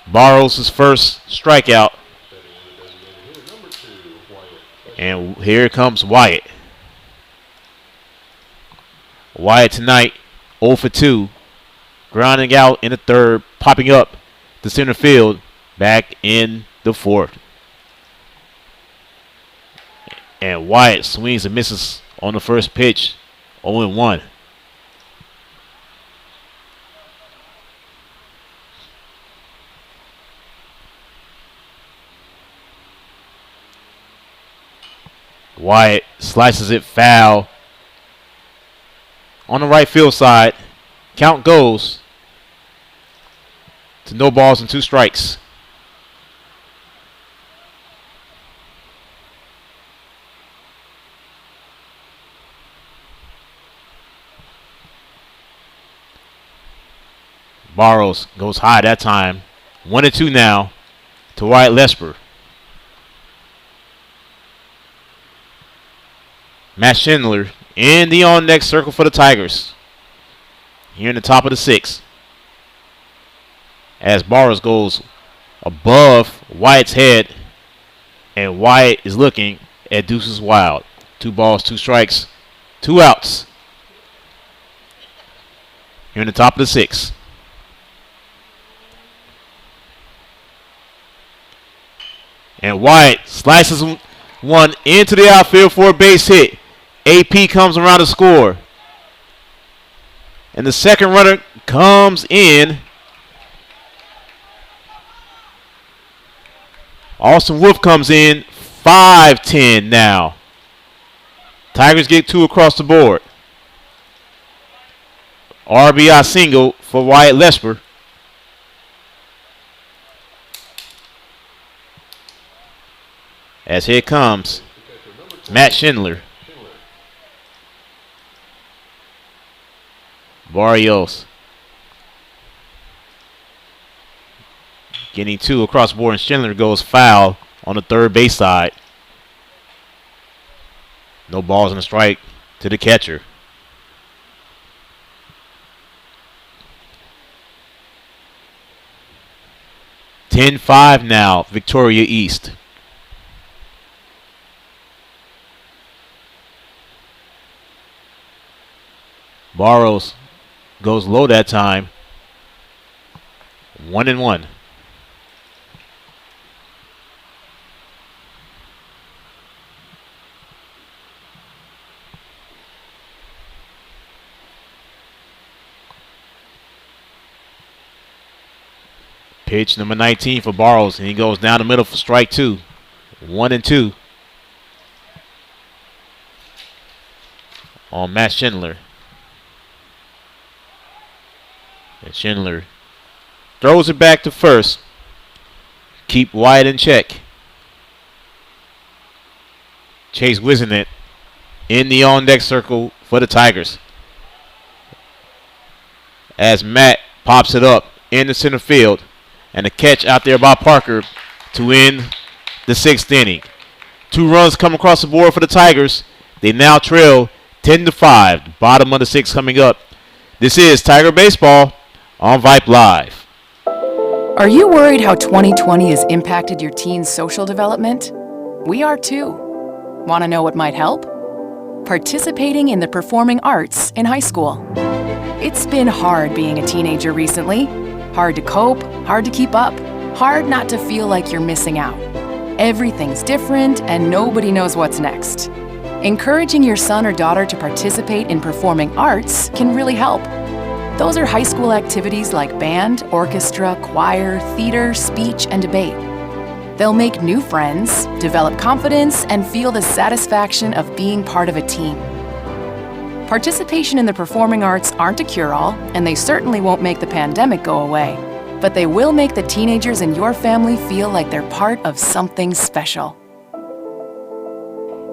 Borrows his first strikeout. And here comes Wyatt. Wyatt tonight 0 for 2. Grounding out in the 3rd. Popping up to center field. Back in the 4th. And Wyatt swings and misses on the first pitch. 0-1. Wyatt slices it foul on the right field side. Count goes to no balls and 2 strikes. Barrows goes high that time. 1-2 now to Wyatt Lesper. Matt Schindler in the on-deck circle for the Tigers. Here in the top of the 6th. As Barrows goes above Wyatt's head. And Wyatt is looking at Deuces Wild. 2 balls, 2 strikes, 2 outs. Here in the top of the 6th. And Wyatt slices one into the outfield for a base hit. AP comes around to score. And the second runner comes in. Austin Wolf comes in. 5-10 now. Tigers get 2 across the board. RBI single for Wyatt Lesper. As here comes Matt Schindler. Barrios getting 2 across the board, and Schindler goes foul on the third base side. No balls in the strike to the catcher. (10-5) now, Victoria East. Barros goes low that time. 1-1. Pitch number 19 for Barros, and he goes down the middle for strike 2. 1-2 on Matt Schindler. And Schindler throws it back to first. Keep Wyatt in check. Chase Wisenet in the on-deck circle for the Tigers. As Matt pops it up in the center field. And a catch out there by Parker to end the 6th inning. 2 runs come across the board for the Tigers. They now trail 10-5. Bottom of the 6th coming up. This is Tiger Baseball on Vype Live. Are you worried how 2020 has impacted your teen's social development? We are too. Want to know what might help? Participating in the performing arts in high school. It's been hard being a teenager recently. Hard to cope, hard to keep up, hard not to feel like you're missing out. Everything's different and nobody knows what's next. Encouraging your son or daughter to participate in performing arts can really help. Those are high school activities like band, orchestra, choir, theater, speech, and debate. They'll make new friends, develop confidence, and feel the satisfaction of being part of a team. Participation in the performing arts aren't a cure-all, and they certainly won't make the pandemic go away. But they will make the teenagers in your family feel like they're part of something special.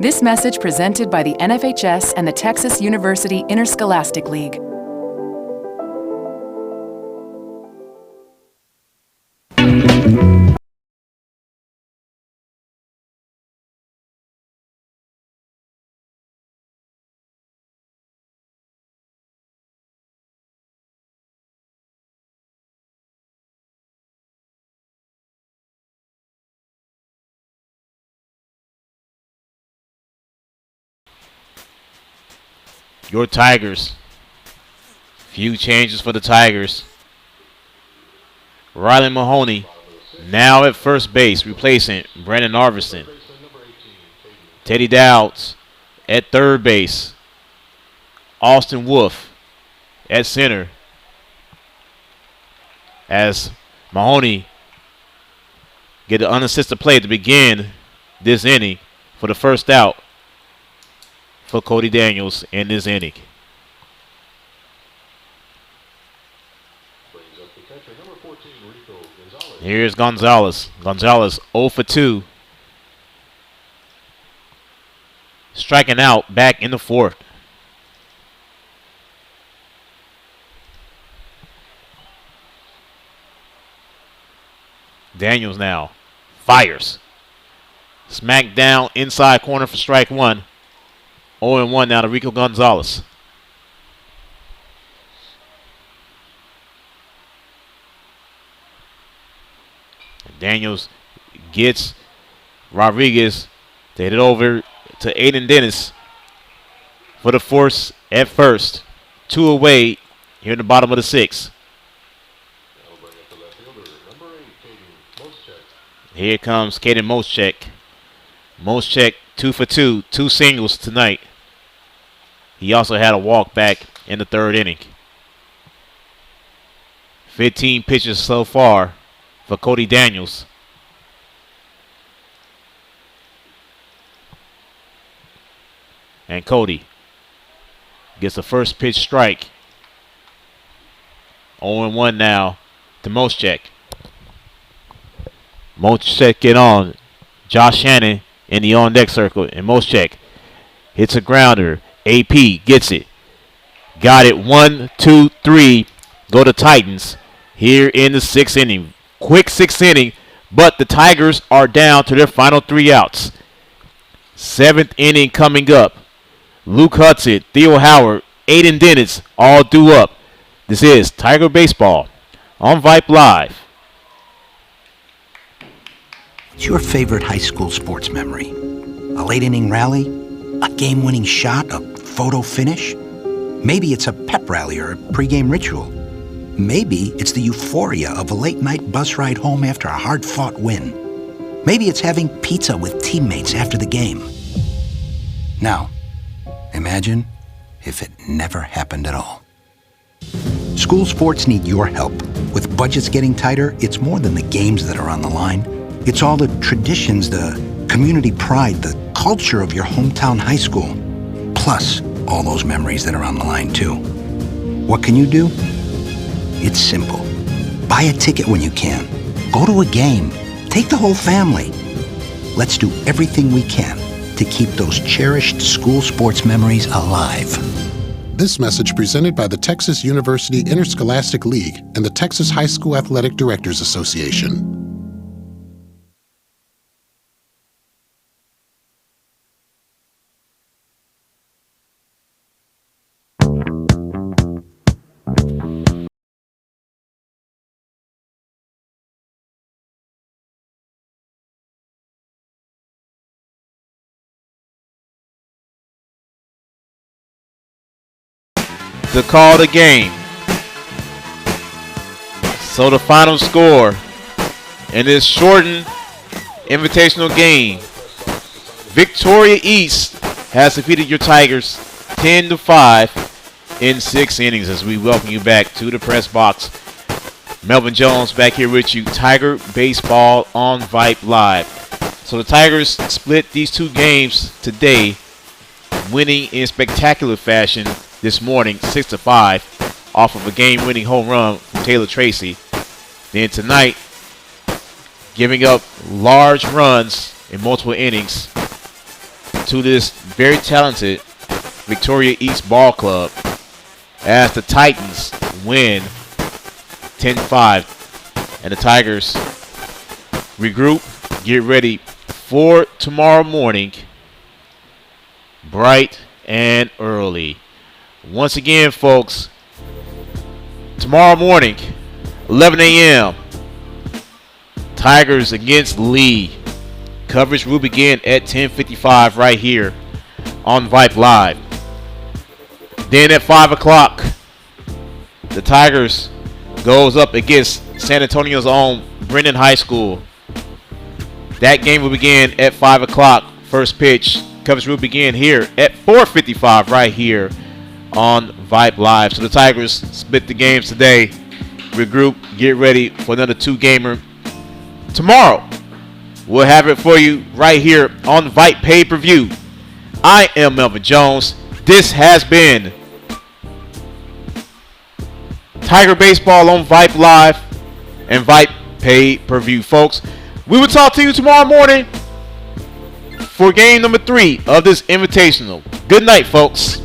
This message presented by the NFHS and the Texas University Interscholastic League. Your Tigers. Few changes for the Tigers. Riley Mahoney now at first base, replacing Brandon Arverson. Teddy Dowds at third base. Austin Wolf at center. As Mahoney get an unassisted play to begin this inning for the first out for Cody Daniels in this inning. Here's Gonzalez. Gonzalez 0 for 2. Striking out back in the 4th. Daniels now fires. Smack down inside corner for strike 1. 0-1 now to Rico Gonzalez. Daniels gets Rodriguez to hit it over to Aiden Dennis for the force at first. 2 away here in the bottom of the 6th. Here comes Caden Moschek. Moschek 2 for 2. 2 singles tonight. He also had a walk back in the 3rd inning. 15 pitches so far for Cody Daniels. And Cody gets the first pitch strike. 0-1 now to Moschek. Moschek get on. Josh Shannon in the on-deck circle. And Moschek hits a grounder. AP gets it. Got it. 1, 2, 3. Go to Titans here in the 6th inning. Quick 6th inning, but the Tigers are down to their final 3 outs. 7th inning coming up. Luke Hudson, Theo Howard, Aiden Dennis all due up. This is Tiger Baseball on Vype Live. What's your favorite high school sports memory? A late inning rally? A game-winning shot? A photo finish? Maybe it's a pep rally or a pregame ritual. Maybe it's the euphoria of a late-night bus ride home after a hard-fought win. Maybe it's having pizza with teammates after the game. Now, imagine if it never happened at all. School sports need your help. With budgets getting tighter, it's more than the games that are on the line. It's all the traditions, the community pride, the culture of your hometown high school. Plus, all those memories that are on the line, too. What can you do? It's simple. Buy a ticket when you can. Go to a game. Take the whole family. Let's do everything we can to keep those cherished school sports memories alive. This message presented by the Texas University Interscholastic League and the Texas High School Athletic Directors Association. To call the game. So the final score in this shortened invitational game, Victoria East has defeated your Tigers 10-5 in 6 innings. As we welcome you back to the press box, Melvin Jones back here with you. Tiger Baseball on Vype Live. So the Tigers split these 2 games today, winning in spectacular fashion this morning, 6-5, off of a game-winning home run from Taylor Tracy. Then tonight, giving up large runs in multiple innings to this very talented Victoria East Ball Club as the Titans win 10-5. And the Tigers regroup, get ready for tomorrow morning, bright and early. Once again, folks, tomorrow morning, 11 a.m., Tigers against Lee. Coverage will begin at 10:55 right here on Vype Live. Then at 5 o'clock, the Tigers goes up against San Antonio's own Brennan High School. That game will begin at 5 o'clock. First pitch. Coverage will begin here at 4:55 right here on Vype Live. So the Tigers split the games today. Regroup, get ready for another 2-gamer tomorrow. We'll have it for you right here on Vype Pay-Per-View. I am Melvin Jones. This has been Tiger Baseball on Vype Live and Vype Pay-Per-View, folks. We will talk to you tomorrow morning for game number 3 of this Invitational. Good night, folks.